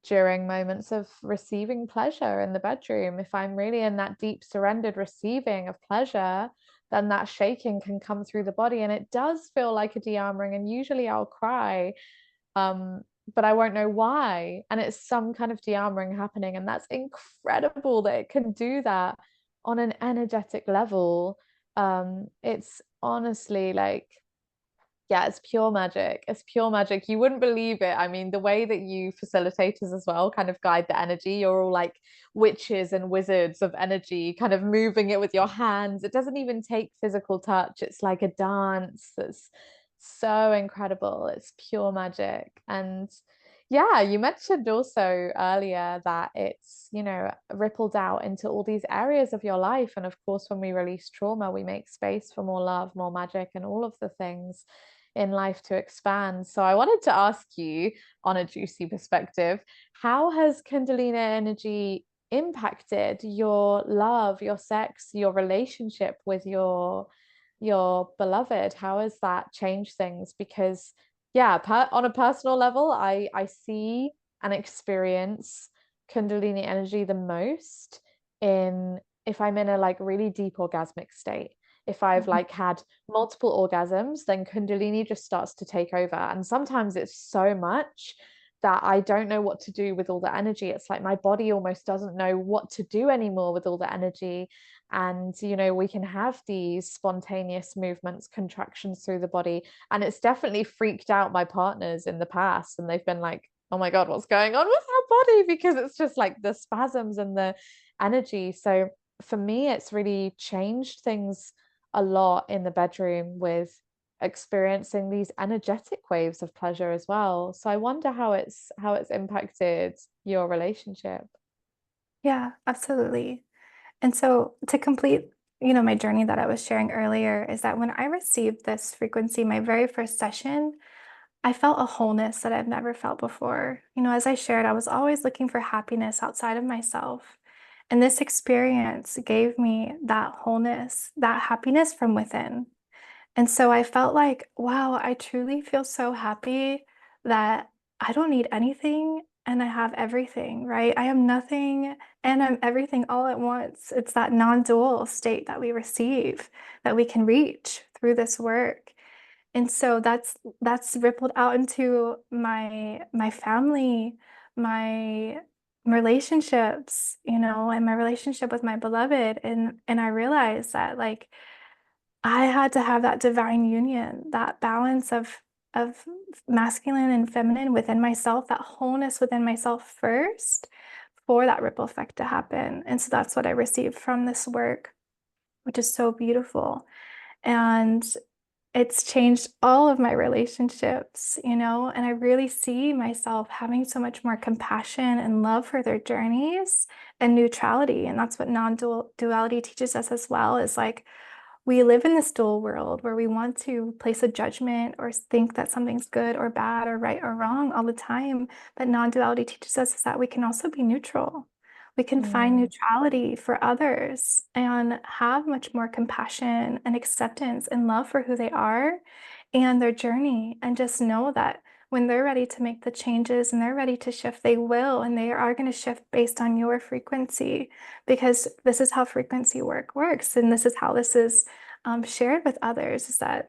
[SPEAKER 1] during moments of receiving pleasure in the bedroom. If I'm really in that deep surrendered receiving of pleasure, then that shaking can come through the body and it does feel like a de-armoring. And usually I'll cry, um, but I won't know why. And it's some kind of de-armoring happening. And that's incredible that it can do that on an energetic level. It's honestly like, yeah, it's pure magic. It's pure magic. You wouldn't believe it. I mean, the way that you facilitators as well kind of guide the energy, you're all like witches and wizards of energy, kind of moving it with your hands. It doesn't even take physical touch. It's like a dance that's so incredible. It's pure magic. And yeah, you mentioned also earlier that it's, rippled out into all these areas of your life. And of course, when we release trauma, we make space for more love, more magic, and all of the things in life to expand. So I wanted to ask you, on a juicy perspective, how has Kundalini energy impacted your love, your sex, your relationship with your beloved? How has that changed things? Because yeah, on a personal level, I see and experience Kundalini energy the most in if I'm in a like really deep orgasmic state. If I've
[SPEAKER 2] Mhm.
[SPEAKER 1] like had multiple orgasms, then Kundalini just starts to take over. And sometimes it's so much that I don't know what to do with all the energy. It's like my body almost doesn't know what to do anymore with all the energy. And, we can have these spontaneous movements, contractions through the body, and it's definitely freaked out my partners in the past. And they've been like, oh my God, what's going on with our body? Because it's just like the spasms and the energy. So for me, it's really changed things a lot in the bedroom with experiencing these energetic waves of pleasure as well. So I wonder how it's impacted your relationship.
[SPEAKER 2] Yeah, absolutely. And so to complete, my journey that I was sharing earlier is that when I received this frequency, my very first session, I felt a wholeness that I've never felt before. As I shared, I was always looking for happiness outside of myself. And this experience gave me that wholeness, that happiness from within. And so I felt like, wow, I truly feel so happy that I don't need anything and I have everything, right? I am nothing and I'm everything all at once. It's that non-dual state that we receive, that we can reach through this work. And so that's rippled out into my family, my relationships, and my relationship with my beloved. And I realized that like I had to have that divine union, that balance of masculine and feminine within myself, that wholeness within myself first for that ripple effect to happen. And so that's what I received from this work, which is so beautiful. And it's changed all of my relationships, and I really see myself having so much more compassion and love for their journeys and neutrality. And that's what non-duality teaches us as well, is like we live in this dual world where we want to place a judgment or think that something's good or bad or right or wrong all the time. But non-duality teaches us is that we can also be neutral. We can find
[SPEAKER 1] Mm,
[SPEAKER 2] neutrality for others and have much more compassion and acceptance and love for who they are and their journey. And just know that when they're ready to make the changes and they're ready to shift, they will, and they are going to shift based on your frequency, because this is how frequency work works. And this is how this is shared with others, is that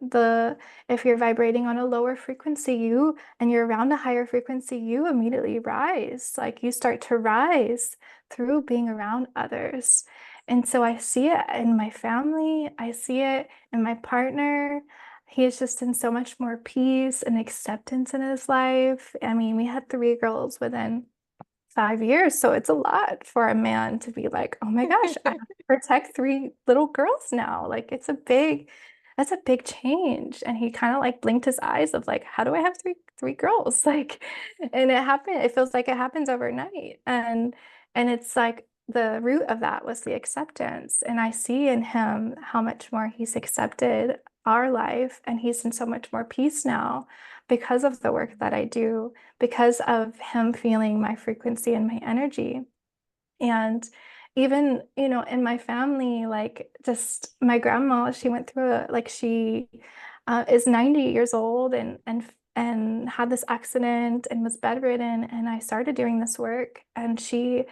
[SPEAKER 2] if you're vibrating on a lower frequency, and you're around a higher frequency, you immediately rise. Like you start to rise through being around others. And so I see it in my family, I see it in my partner. He is just in so much more peace and acceptance in his life. I mean, we had 3 girls within 5 years. So it's a lot for a man to be like, oh my gosh, I have to protect 3 little girls now. Like that's a big change. And he kind of like blinked his eyes of like, how do I have three girls? Like, and it feels like it happens overnight. And it's like the root of that was the acceptance. And I see in him how much more he's accepted our life, and he's in so much more peace now because of the work that I do, because of him feeling my frequency and my energy. And even, in my family, like just my grandma, she went through she is 90 years old and had this accident and was bedridden. And I started doing this work and she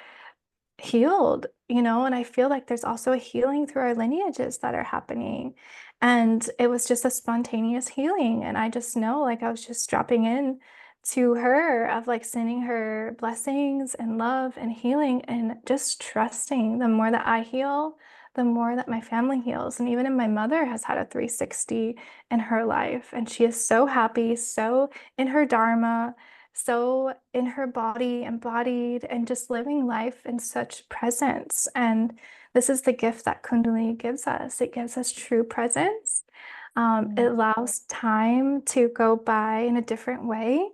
[SPEAKER 2] healed, and I feel like there's also a healing through our lineages that are happening. And it was just a spontaneous healing. And I just know, like, I was just dropping in to her of like sending her blessings and love and healing and just trusting the more that I heal, the more that my family heals. And even my mother has had a 360 in her life. And she is so happy, so in her dharma, so in her body, embodied, and just living life in such presence. And this is the gift that Kundalini gives us. It gives us true presence. It
[SPEAKER 1] mm,
[SPEAKER 2] allows time to go by in a different way,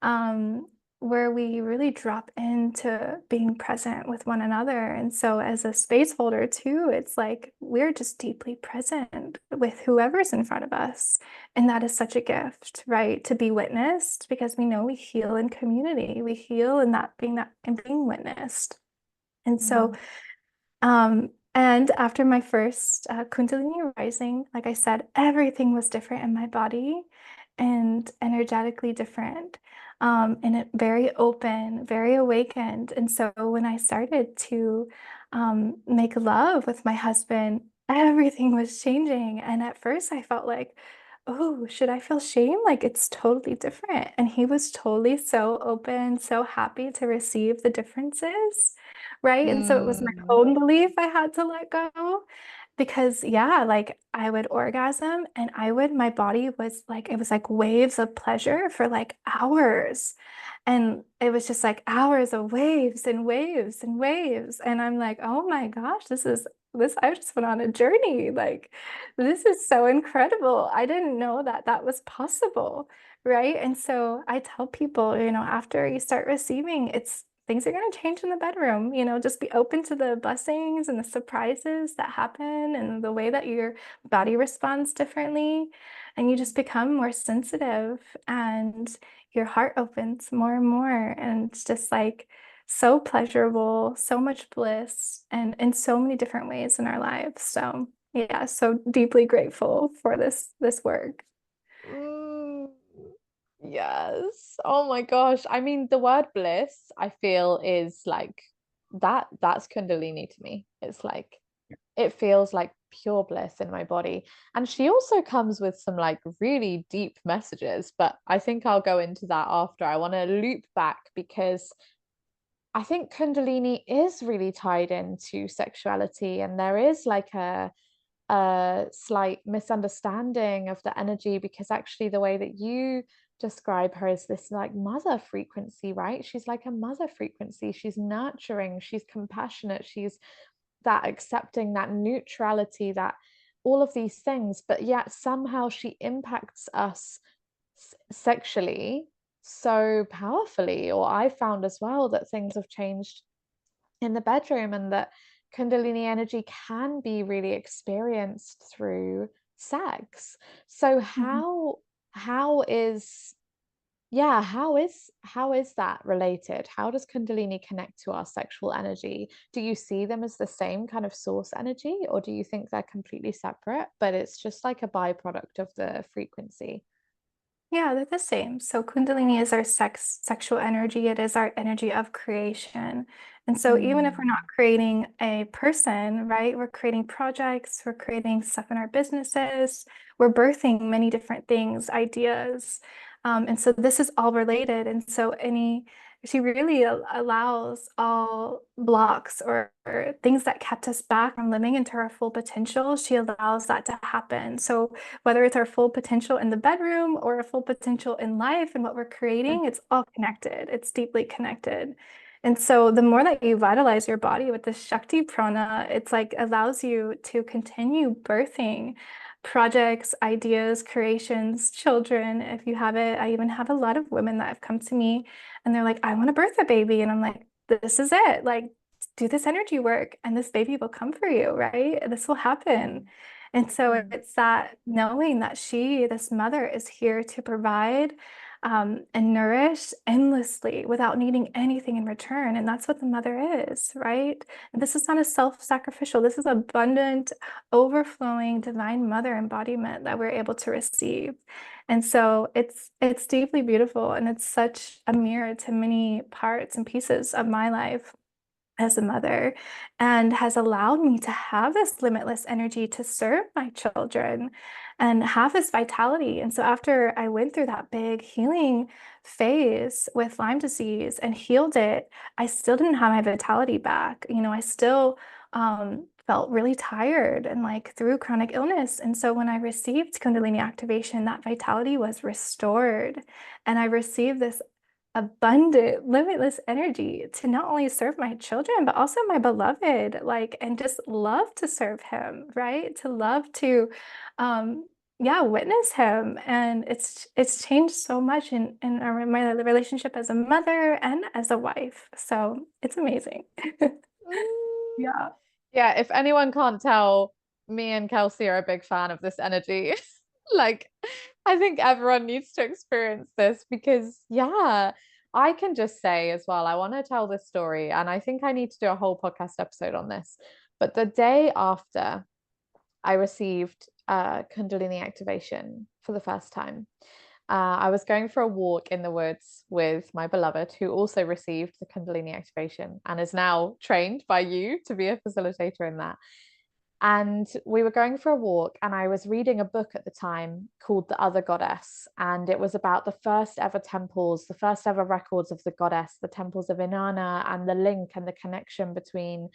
[SPEAKER 2] um, where we really drop into being present with one another. And so, as a space holder, too, it's like we're just deeply present with whoever's in front of us. And that is such a gift, right? To be witnessed, because we know we heal in community, we heal in that and being witnessed. And so,
[SPEAKER 1] mm,
[SPEAKER 2] and after my first Kundalini rising, like I said, everything was different in my body. and energetically different, and very open, very awakened. And so when I started to make love with my husband, everything was changing. And at first I felt like, oh, should I feel shame? Like it's totally different. And he was totally so open, so happy to receive the differences, right? And so it was my
[SPEAKER 1] Mm.
[SPEAKER 2] own belief I had to let go. Because yeah, like I would orgasm and my body was like, it was like waves of pleasure for like hours. And it was just like hours of waves and waves and waves. And I'm like, oh my gosh, I just went on a journey. Like, this is so incredible. I didn't know that that was possible. Right. And so I tell people, after you start receiving, things are going to change in the bedroom. Just be open to the blessings and the surprises that happen and the way that your body responds differently. And you just become more sensitive and your heart opens more and more. And it's just like so pleasurable, so much bliss, and in so many different ways in our lives. So yeah, so deeply grateful for this work.
[SPEAKER 1] Mm. Yes. Oh my gosh. I mean, the word bliss, I feel is like that's Kundalini to me. It's like it feels like pure bliss in my body. And she also comes with some like really deep messages, but I think I'll go into that after. I want to loop back because I think Kundalini is really tied into sexuality, and there is like a slight misunderstanding of the energy because actually the way that you describe her is this like mother frequency, right? She's like a mother frequency. She's nurturing, she's compassionate, she's that accepting, that neutrality, that all of these things, but yet somehow she impacts us sexually so powerfully. Or I found as well that things have changed in the bedroom and that Kundalini energy can be really experienced through sex. So
[SPEAKER 2] Mhm.
[SPEAKER 1] how is yeah, how is that related? How does Kundalini connect to our sexual energy? Do you see them as the same kind of source energy, or do you think they're completely separate, but it's just like a byproduct of the frequency?
[SPEAKER 2] Yeah, they're the same. So Kundalini is our sexual energy. It is our energy of creation. And so even if we're not
[SPEAKER 1] Mm.
[SPEAKER 2] creating a person, right, we're creating projects, we're creating stuff in our businesses, we're birthing many different things, ideas. And so this is all related. And so she really allows all blocks or things that kept us back from living into our full potential. She allows that to happen. So whether it's our full potential in the bedroom or a full potential in life and what we're creating, it's all connected. It's deeply connected. And so the more that you vitalize your body with this Shakti prana, it's like allows you to continue birthing projects, ideas, creations, children, if you have it. I even have a lot of women that have come to me and they're like, I want to birth a baby. And I'm like, this is it. Like, do this energy work and this baby will come for you, right? This will happen. And so
[SPEAKER 1] Mm.
[SPEAKER 2] it's that knowing that this mother, is here to provide and nourish endlessly without needing anything in return. And that's what the mother is, right? And this is not a self-sacrificial, this is abundant, overflowing divine mother embodiment that we're able to receive. And so it's deeply beautiful and it's such a mirror to many parts and pieces of my life as a mother and has allowed me to have this limitless energy to serve my children and have this vitality. And so after I went through that big healing phase with Lyme disease and healed it, I still didn't have my vitality back. I still felt really tired and like through chronic illness. And so when I received Kundalini activation, that vitality was restored. And I received this abundant, limitless energy to not only serve my children, but also my beloved, like, and just love to serve him, right? To love to, yeah, witness him. And it's changed so much my relationship as a mother and as a wife. So it's amazing.
[SPEAKER 1] Mm.
[SPEAKER 2] Yeah.
[SPEAKER 1] Yeah, if anyone can't tell, me and Kelsey are a big fan of this energy. Like, I think everyone needs to experience this because, yeah, I can just say as well, I want to tell this story, and I think I need to do a whole podcast episode on this. But the day after I received Kundalini activation for the first time, I was going for a walk in the woods with my beloved, who also received the Kundalini activation and is now trained by you to be a facilitator in that. And we were going for a walk, and I was reading a book at the time called The Other Goddess. And it was about the first ever temples, the first ever records of the goddess, the temples of Inanna, and the link and the connection between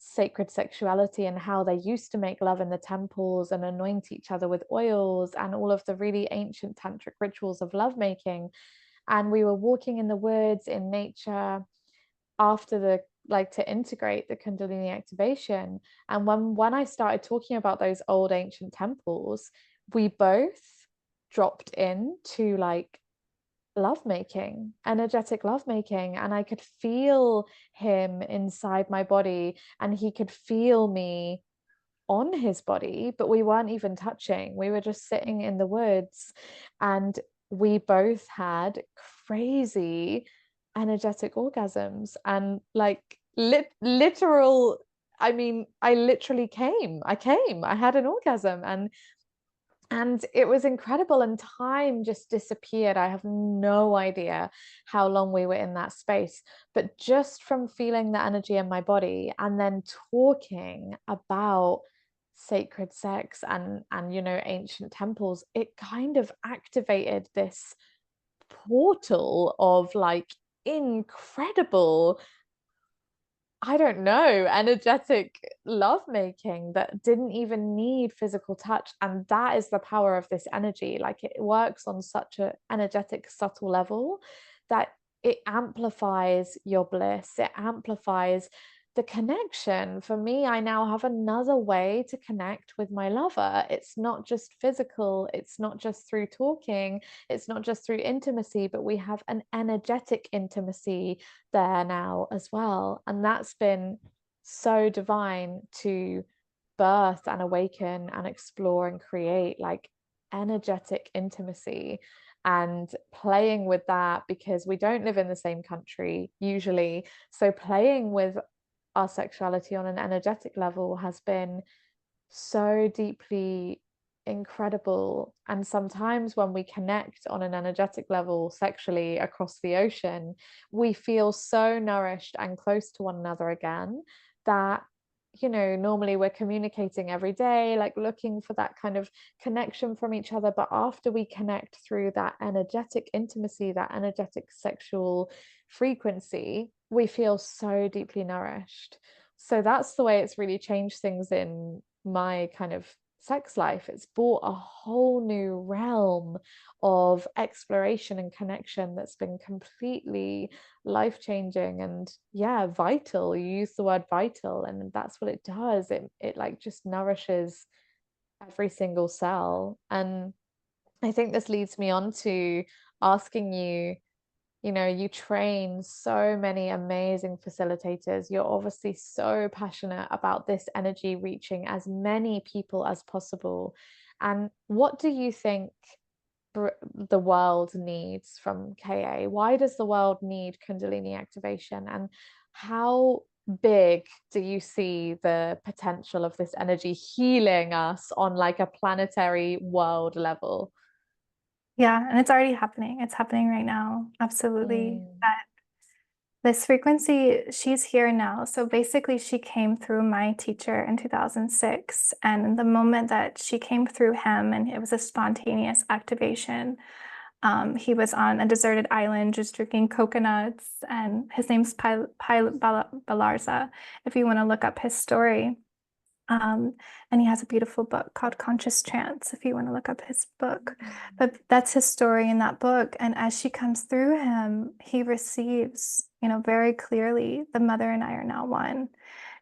[SPEAKER 1] sacred sexuality and how they used to make love in the temples and anoint each other with oils, and all of the really ancient tantric rituals of lovemaking. And we were walking in the woods in nature after the, like, to integrate the Kundalini activation. And when I started talking about those old ancient temples, we both dropped into like lovemaking, energetic lovemaking, and I could feel him inside my body and he could feel me on his body, but we weren't even touching. We were just sitting in the woods, and we both had crazy energetic orgasms and like literal, I mean, I literally I had an orgasm, and it was incredible, and time just disappeared. I have no idea how long we were in that space, but just from feeling the energy in my body and then talking about sacred sex and ancient temples, it kind of activated this portal of like incredible, I don't know, energetic lovemaking that didn't even need physical touch. And that is the power of this energy. Like, it works on such an energetic, subtle level that it amplifies your bliss, it amplifies the connection. For me, I now have another way to connect with my lover. It's not just physical, it's not just through talking, it's not just through intimacy, but we have an energetic intimacy there now as well. And that's been so divine to birth and awaken and explore and create like energetic intimacy, and playing with that, because we don't live in the same country usually. So playing with our sexuality on an energetic level has been so deeply incredible. And sometimes when we connect on an energetic level sexually across the ocean, we feel so nourished and close to one another again that, normally we're communicating every day, like looking for that kind of connection from each other. But after we connect through that energetic intimacy, that energetic sexual frequency, we feel so deeply nourished. So that's the way it's really changed things in my kind of sex life. It's brought a whole new realm of exploration and connection that's been completely life-changing and, yeah, vital. You use the word vital, and that's what it does. It like just nourishes every single cell. And I think this leads me on to asking you, you train so many amazing facilitators. You're obviously so passionate about this energy reaching as many people as possible. And what do you think the world needs from KA? Why does the world need Kundalini activation? And how big do you see the potential of this energy healing us on like a planetary world level?
[SPEAKER 2] Yeah, and it's already happening. It's happening right now. Absolutely.
[SPEAKER 1] Mm.
[SPEAKER 2] This frequency, she's here now. So basically, she came through my teacher in 2006. And the moment that she came through him, and it was a spontaneous activation, he was on a deserted island just drinking coconuts. And his name's Balarza, if you want to look up his story. And he has a beautiful book called Conscious Trance, if you want to look up his book. But that's his story in that book. And as she comes through him, he receives, very clearly, the mother and I are now one.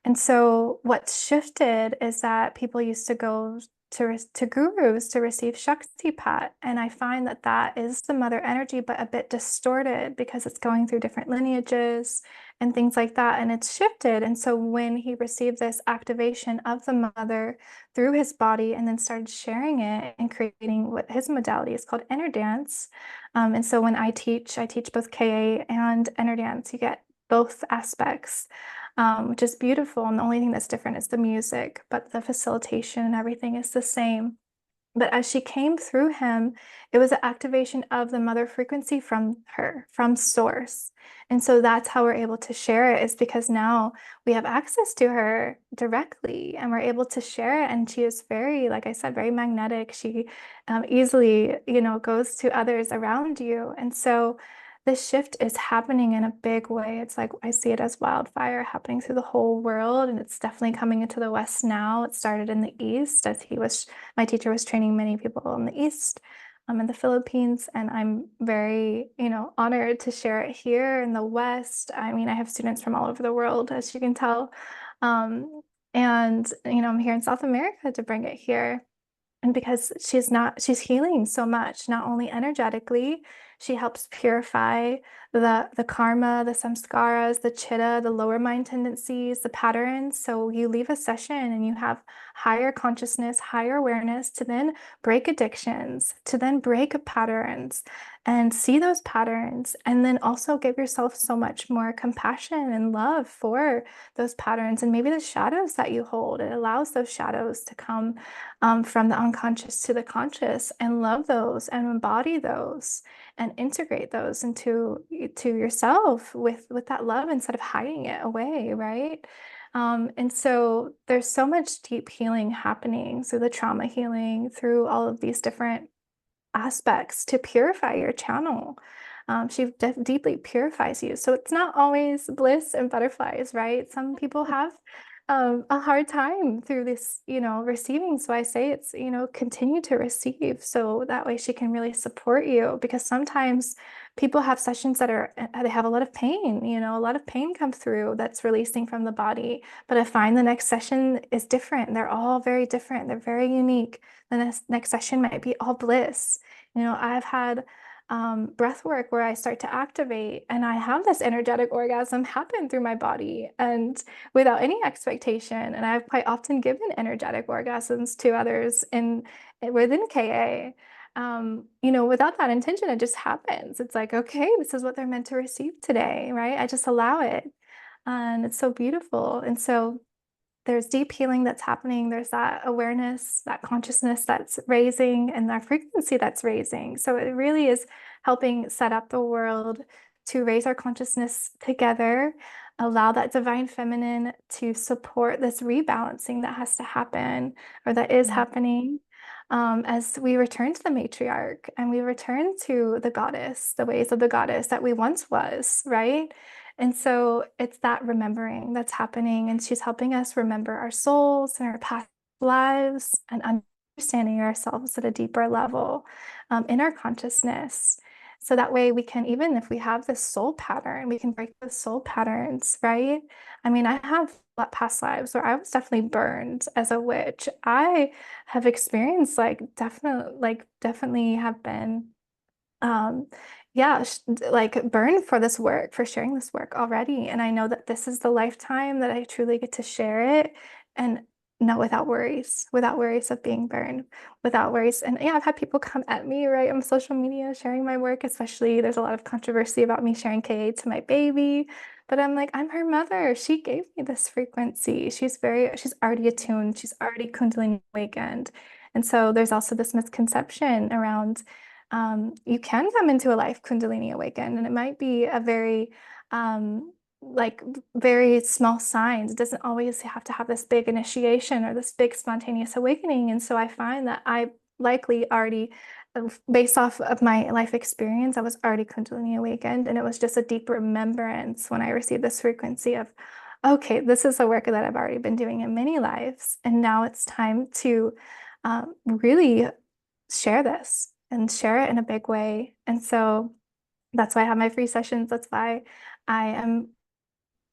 [SPEAKER 2] And so what's shifted is that people used to go to gurus to receive Shaktipat. And I find that that is the mother energy, but a bit distorted because it's going through different lineages and things like that. And it's shifted. And so when he received this activation of the mother through his body and then started sharing it and creating what his modality is called inner dance. And so when I teach both KA and inner dance. You get both aspects. Which is beautiful. And the only thing that's different is the music, but the facilitation and everything is the same. But as she came through him, it was an activation of the mother frequency from her, from source. And so that's how we're able to share it, is because now we have access to her directly and we're able to share it. And she is very, like I said, very magnetic. She easily, goes to others around you. And so this shift is happening in a big way. It's like I see it as wildfire happening through the whole world. And it's definitely coming into the West now. It started in the East as my teacher was training many people in the East, in the Philippines, and I'm very, honored to share it here in the West. I mean, I have students from all over the world, as you can tell. And, I'm here in South America to bring it here. And because she's healing so much, not only energetically, she helps purify the karma, the samskaras, the chitta, the lower mind tendencies, the patterns. So you leave a session and you have higher consciousness, higher awareness to then break addictions, to then break patterns and see those patterns, and then also give yourself so much more compassion and love for those patterns and maybe the shadows that you hold. It allows those shadows to come from the unconscious to the conscious, and love those and embody those and integrate those into to yourself with that love instead of hiding it away, right? And so there's so much deep healing happening through the trauma healing, through all of these different aspects to purify your channel. She deeply purifies you. So it's not always bliss and butterflies, right? Some people have a hard time through this, receiving. So I say it's, continue to receive. So that way she can really support you, because sometimes people have sessions that they have a lot of pain, a lot of pain come through that's releasing from the body. But I find the next session is different. They're all very different. They're very unique. The next session might be all bliss. I've had breath work where I start to activate and I have this energetic orgasm happen through my body and without any expectation. And I've quite often given energetic orgasms to others within KA. Without that intention, it just happens. It's like, okay, this is what they're meant to receive today, right? I just allow it. And it's so beautiful. And so there's deep healing that's happening. There's that awareness, that consciousness that's raising, and that frequency that's raising. So it really is helping set up the world to raise our consciousness together, allow that divine feminine to support this rebalancing that has to happen, or that is happening, as we return to the matriarch and we return to the goddess, the ways of the goddess that we once was, right? And so it's that remembering that's happening, and she's helping us remember our souls and our past lives and understanding ourselves at a deeper level, in our consciousness. So that way we can, even if we have this soul pattern, we can break the soul patterns, right? I mean, I have past lives where I was definitely burned as a witch. I have experienced definitely have been um yeah, like burned for this work, for sharing this work already. And I know that this is the lifetime that I truly get to share it, and not without worries of being burned, without worries. And yeah, I've had people come at me, right, on social media sharing my work, especially there's a lot of controversy about me sharing KA to my baby. But I'm like, I'm her mother. She gave me this frequency. She's already attuned. She's already Kundalini awakened. And so there's also this misconception around you can come into a life Kundalini awakened, and it might be a very like very small signs. It doesn't always have to have this big initiation or this big spontaneous awakening. And so I find that I likely already, based off of my life experience, I was already Kundalini awakened, and it was just a deep remembrance when I received this frequency of, okay, this is the work that I've already been doing in many lives, and now it's time to really share this and share it in a big way. And so that's why I have my free sessions. That's why I am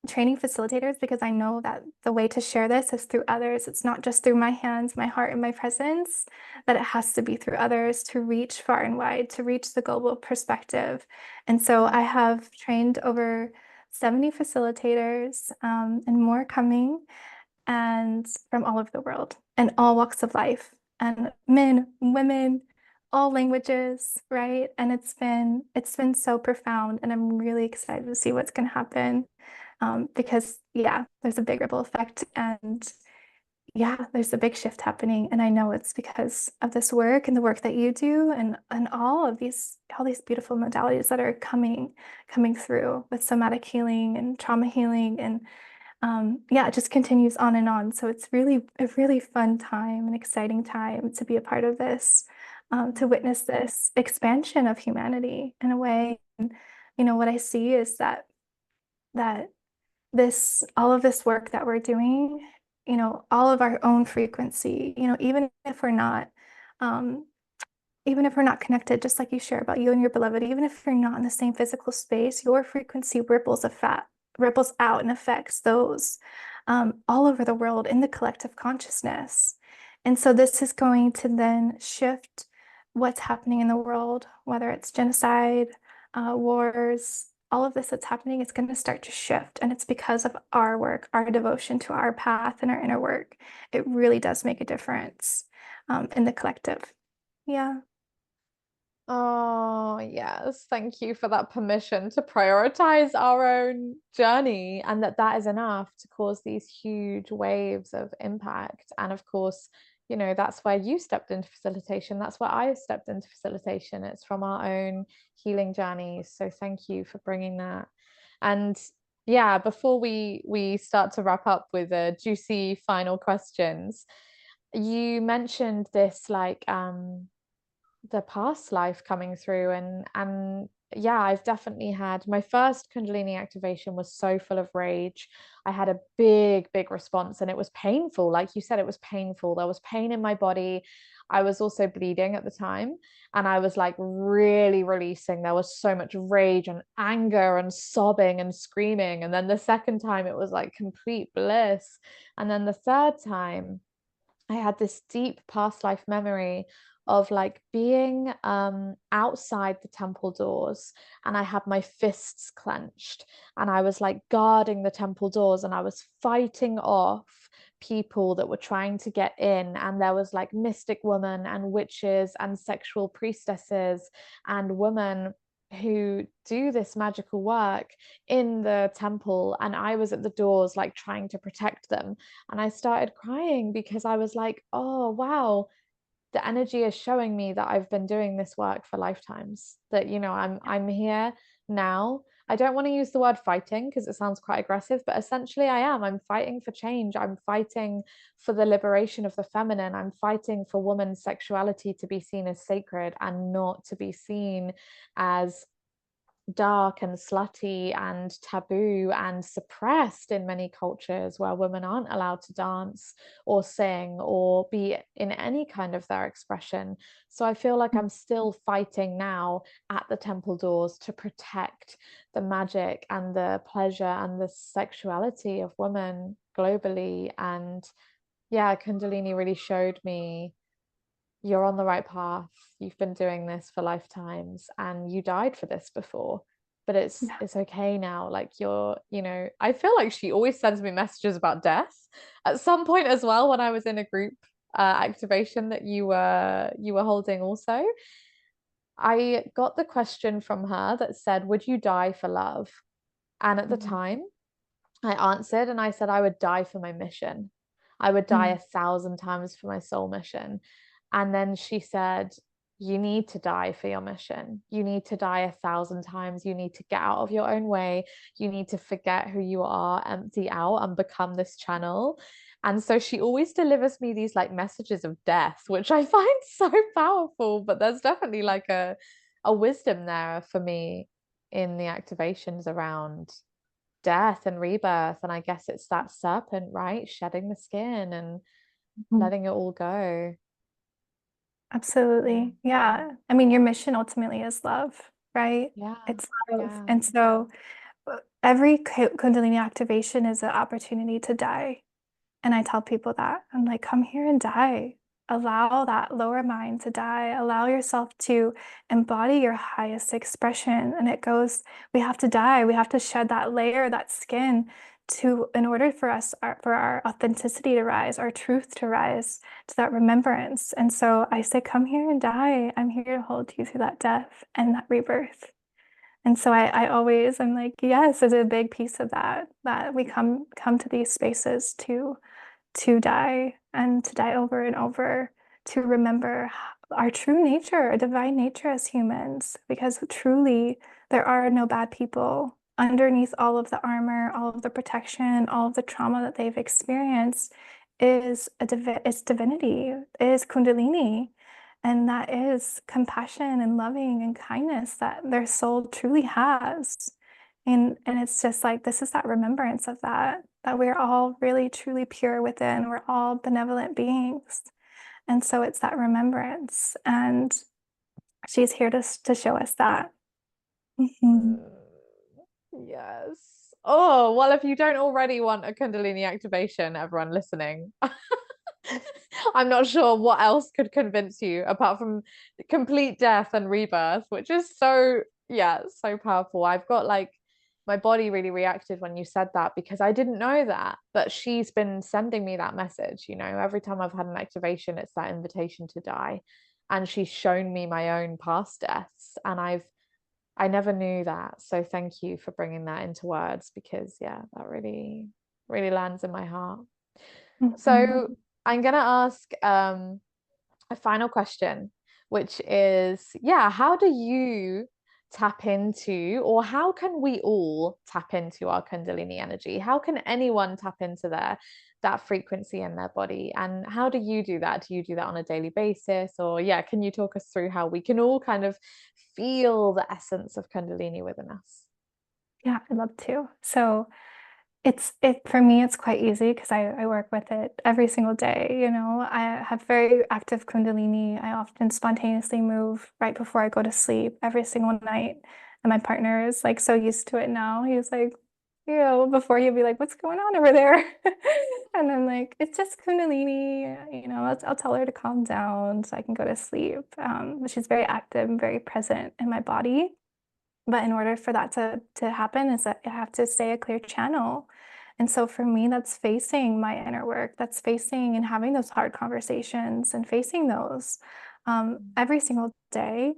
[SPEAKER 2] training facilitators, because I know that the way to share this is through others. It's not just through my hands, my heart, and my presence, that it has to be through others to reach far and wide, to reach the global perspective. And so I have trained over 70 facilitators, and more coming, and from all over the world and all walks of life, and men, women, all languages, right? And it's been so profound, and I'm really excited to see what's going to happen, because yeah, there's a big ripple effect, and yeah, there's a big shift happening. And I know it's because of this work and the work that you do and all these beautiful modalities that are coming through with somatic healing and trauma healing and yeah, it just continues on and on. So it's really a really fun time, an exciting time to be a part of this, to witness this expansion of humanity in a way. And, what I see is that all of this work that we're doing, all of our own frequency, um, even if we're not connected, just like you share about you and your beloved, even if you're not in the same physical space, your frequency ripples out and affects those all over the world in the collective consciousness. And so this is going to then shift what's happening in the world, whether it's genocide, wars, all of this that's happening is going to start to shift. And it's because of our work, our devotion to our path and our inner work. It really does make a difference in the collective. Yeah.
[SPEAKER 1] Oh, yes. Thank you for that permission to prioritize our own journey, and that is enough to cause these huge waves of impact. And of course, that's where you stepped into facilitation. That's where I stepped into facilitation. It's from our own healing journeys. So thank you for bringing that. And yeah, before we start to wrap up with juicy final questions, you mentioned this like the past life coming through, and yeah, I've definitely had my first Kundalini activation was so full of rage. I had a big response, and it was painful. Like you said, it was painful. There was pain in my body. I was also bleeding at the time, and I was like really releasing. There was so much rage and anger and sobbing and screaming. And then the second time it was like complete bliss. And then the third time I had this deep past life memory of like being outside the temple doors, and I had my fists clenched, and I was like guarding the temple doors, and I was fighting off people that were trying to get in. And there was like mystic women and witches and sexual priestesses and women who do this magical work in the temple, and I was at the doors like trying to protect them. And I started crying because I was like, oh wow, the energy is showing me that I've been doing this work for lifetimes, that I'm here now. I don't want to use the word fighting because it sounds quite aggressive, but essentially I'm fighting for change. I'm fighting for the liberation of the feminine. I'm fighting for women's sexuality to be seen as sacred and not to be seen as dark and slutty and taboo and suppressed in many cultures where women aren't allowed to dance or sing or be in any kind of their expression. So I feel like I'm still fighting now at the temple doors to protect the magic and the pleasure and the sexuality of women globally. And yeah, Kundalini really showed me you're on the right path. You've been doing this for lifetimes, and you died for this before, but
[SPEAKER 2] Yeah.
[SPEAKER 1] it's okay now. Like I feel like she always sends me messages about death at some point as well, when I was in a group activation that you were holding also. I got the question from her that said, would you die for love? And at the
[SPEAKER 2] Mm,
[SPEAKER 1] time I answered and I said I would die for my mission. I would die
[SPEAKER 2] mm,
[SPEAKER 1] 1,000 times for my soul mission. And then she said, you need to die for your mission. You need to die 1,000 times. You need to get out of your own way. You need to forget who you are, empty out, and become this channel. And so she always delivers me these like messages of death, which I find so powerful. But there's definitely like a wisdom there for me in the activations around death and rebirth. And I guess it's that serpent, right? Shedding the skin and
[SPEAKER 2] mm.
[SPEAKER 1] letting it all go.
[SPEAKER 2] Absolutely. Yeah. I mean, your mission ultimately is love, right?
[SPEAKER 1] Yeah,
[SPEAKER 2] It's love.
[SPEAKER 1] yeah,
[SPEAKER 2] And so every Kundalini activation is an opportunity to die. And I tell people that I'm like, come here and die. Allow that lower mind to die. Allow yourself to embody your highest expression. And it goes, we have to die. We have to shed that layer, that skin in order for for our authenticity to rise, our truth to rise, to that remembrance. And so I say, come here and die. I'm here to hold you through that death and that rebirth. And so I'm like, yes, there's a big piece of that we come to these spaces to die and to die over and over, to remember our true nature, our divine nature as humans, because truly there are no bad people. Underneath all of the armor, all of the protection, all of the trauma that they've experienced is it's divinity, is Kundalini. And that is compassion and loving and kindness that their soul truly has. And it's just like this is that remembrance of that we're all really truly pure within. We're all benevolent beings. And so it's that remembrance. And she's here to show us that. Mhm.
[SPEAKER 1] Yes. Oh, well, if you don't already want a Kundalini activation, everyone listening, I'm not sure what else could convince you apart from complete death and rebirth, which is so, yeah, so powerful. I've got like my body really reacted when you said that because I didn't know that, but she's been sending me that message, you know, every time I've had an activation, it's that invitation to die. And she's shown me my own past deaths, and I never knew that. So thank you for bringing that into words because yeah, that really, really lands in my heart. So
[SPEAKER 2] Mhm.
[SPEAKER 1] I'm gonna ask a final question, which is, yeah, how do you tap into, or how can we all tap into our Kundalini energy? How can anyone tap into that frequency in their body? And how do you do that? Do you do that on a daily basis? Or yeah, can you talk us through how we can all kind of feel the essence of Kundalini within us?
[SPEAKER 2] Yeah, I'd love to. So it for me, it's quite easy because I work with it every single day. You know, I have very active Kundalini. I often spontaneously move right before I go to sleep every single night. And my partner is like so used to it now. He's like, you know, before he'd be like, what's going on over there? And I'm like, it's just Kundalini. You know, I'll tell her to calm down so I can go to sleep. But she's very active and very present in my body. But in order for that to happen is that I have to stay a clear channel. And so for me, that's facing my inner work, that's facing and having those hard conversations and facing those every single day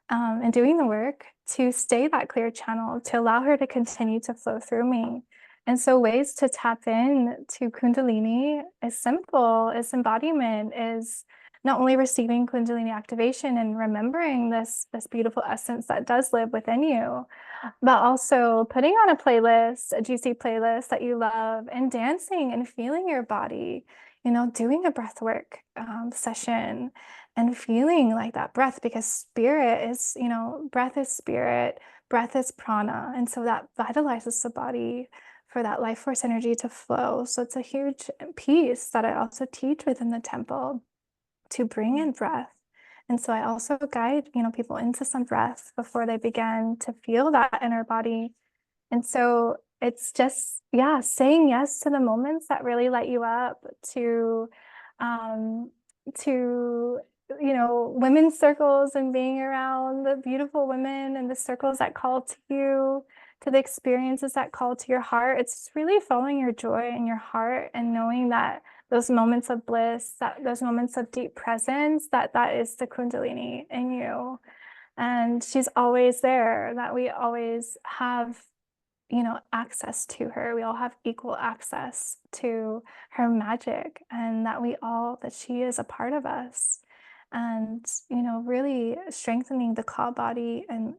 [SPEAKER 2] and doing the work to stay that clear channel, to allow her to continue to flow through me. And so ways to tap in to Kundalini is simple, is embodiment, is not only receiving Kundalini activation and remembering this beautiful essence that does live within you, but also putting on a playlist, a juicy playlist that you love, and dancing and feeling your body, you know, doing a breath work session and feeling like that breath, because spirit is, you know, breath is spirit, breath is prana. And so that vitalizes the body for that life force energy to flow. So it's a huge piece that I also teach within the temple to bring in breath. And so I also guide, you know, people into some breath before they begin to feel that inner body. And so it's just, yeah, saying yes to the moments that really light you up, um, to, you know, women's circles and being around the beautiful women and the circles that call to you, to the experiences that call to your heart. It's really following your joy in your heart and knowing that those moments of bliss, that those moments of deep presence, that is the Kundalini in you. And she's always there, that we always have, you know, access to her. We all have equal access to her magic, and that she is a part of us. And, you know, really strengthening the call body and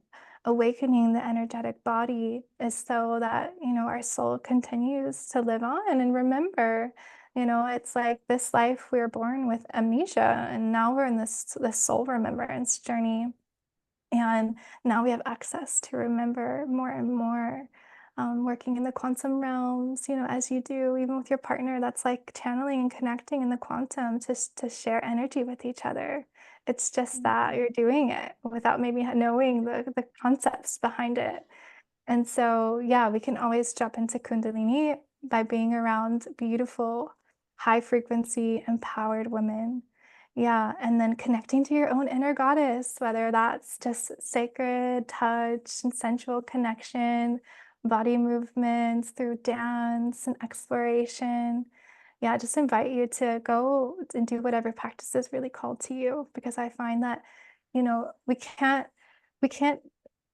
[SPEAKER 2] awakening the energetic body is so that, you know, our soul continues to live on. And remember, you know, it's like this life we were born with amnesia, and now we're in this soul remembrance journey. And now we have access to remember more and more, working in the quantum realms, you know, as you do, even with your partner, that's like channeling and connecting in the quantum to share energy with each other. It's just that you're doing it without maybe knowing the concepts behind it. And so, yeah, we can always drop into Kundalini by being around beautiful, high frequency, empowered women. Yeah, and then connecting to your own inner goddess, whether that's just sacred touch and sensual connection, body movements through dance and exploration. Yeah, I just invite you to go and do whatever practice is really called to you, because I find that, you know, we can't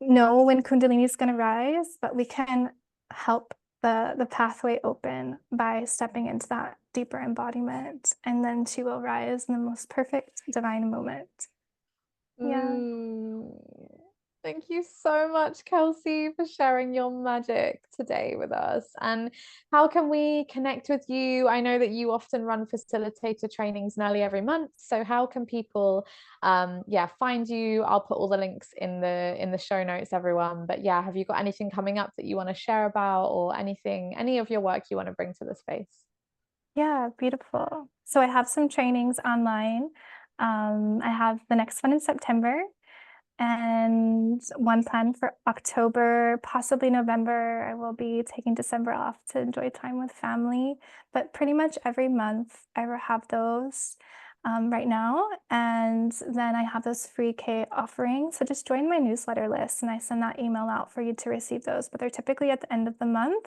[SPEAKER 2] know when Kundalini is going to rise, but we can help the pathway open by stepping into that deeper embodiment, and then she will rise in the most perfect divine moment. Yeah.
[SPEAKER 1] Mm. Thank you so much, Kelsey, for sharing your magic today with us. And how can we connect with you? I know that you often run facilitator trainings nearly every month. So how can people find you? I'll put all the links in the show notes, everyone. But yeah, have you got anything coming up that you want to share about, or anything, any of your work you want to bring to the space?
[SPEAKER 2] Yeah, beautiful. So I have some trainings online. I have the next one in September and one planned for October, possibly November. I will be taking December off to enjoy time with family, but pretty much every month I will have those right now. And then I have those free K offerings. So just join my newsletter list and I send that email out for you to receive those, but they're typically at the end of the month.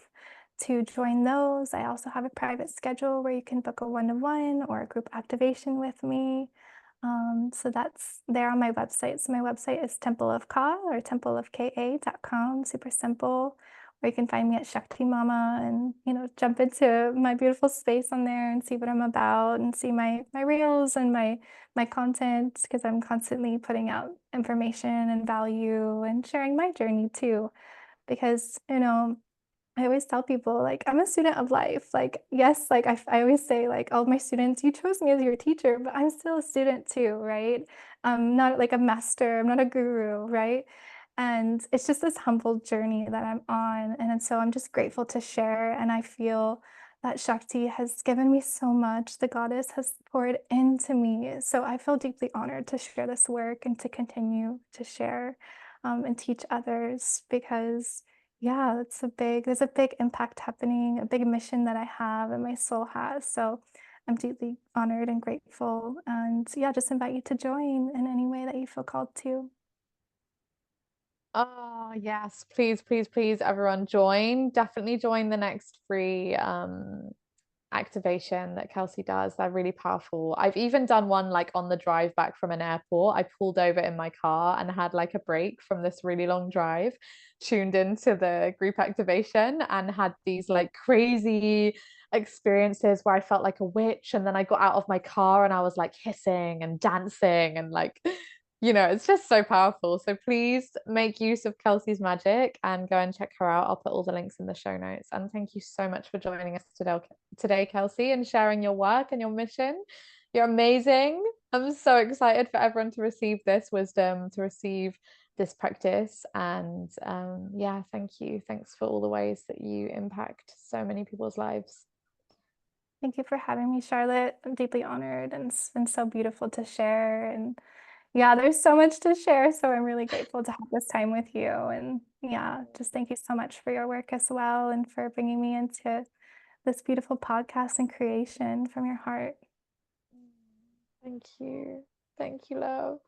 [SPEAKER 2] To join those, I also have a private schedule where you can book a one-to-one or a group activation with me. So that's there on my website. So my website is Temple of Ka or templeofka.com, super simple. Or you can find me at Shakti Mama and, jump into my beautiful space on there and see what I'm about and see my reels and my content, because I'm constantly putting out information and value and sharing my journey too. Because, I always tell people, like, I'm a student of life. Like, yes, like I always say, like, all my students, you chose me as your teacher, but I'm still a student too, right? I'm not like a master, I'm not a guru, right? And it's just this humble journey that I'm on. And so I'm just grateful to share. And I feel that Shakti has given me so much. The goddess has poured into me. So I feel deeply honored to share this work and to continue to share and teach others, because yeah, there's a big impact happening, a big mission that I have and my soul has. So I'm deeply honored and grateful. And yeah, just invite you to join in any way that you feel called to.
[SPEAKER 1] Oh, yes, please, please, please, everyone join. Definitely join the next free activation that Kelsey does. They're really powerful. I've even done one like on the drive back from an airport. I pulled over in my car and had like a break from this really long drive, tuned into the group activation, and had these like crazy experiences where I felt like a witch. And then I got out of my car and I was like hissing and dancing and like it's just so powerful. So please make use of Kelsey's magic and go and check her out. I'll put all the links in the show notes. And thank you so much for joining us today, Kelsey, and sharing your work and your mission. You're amazing. I'm so excited for everyone to receive this wisdom, to receive this practice. And yeah, thank you. Thanks for all the ways that you impact so many people's lives.
[SPEAKER 2] Thank you for having me, Charlotte. I'm deeply honored, and it's been so beautiful to share. And yeah, there's so much to share. So I'm really grateful to have this time with you. And yeah, just thank you so much for your work as well and for bringing me into this beautiful podcast and creation from your heart.
[SPEAKER 1] Thank you. Thank you, love.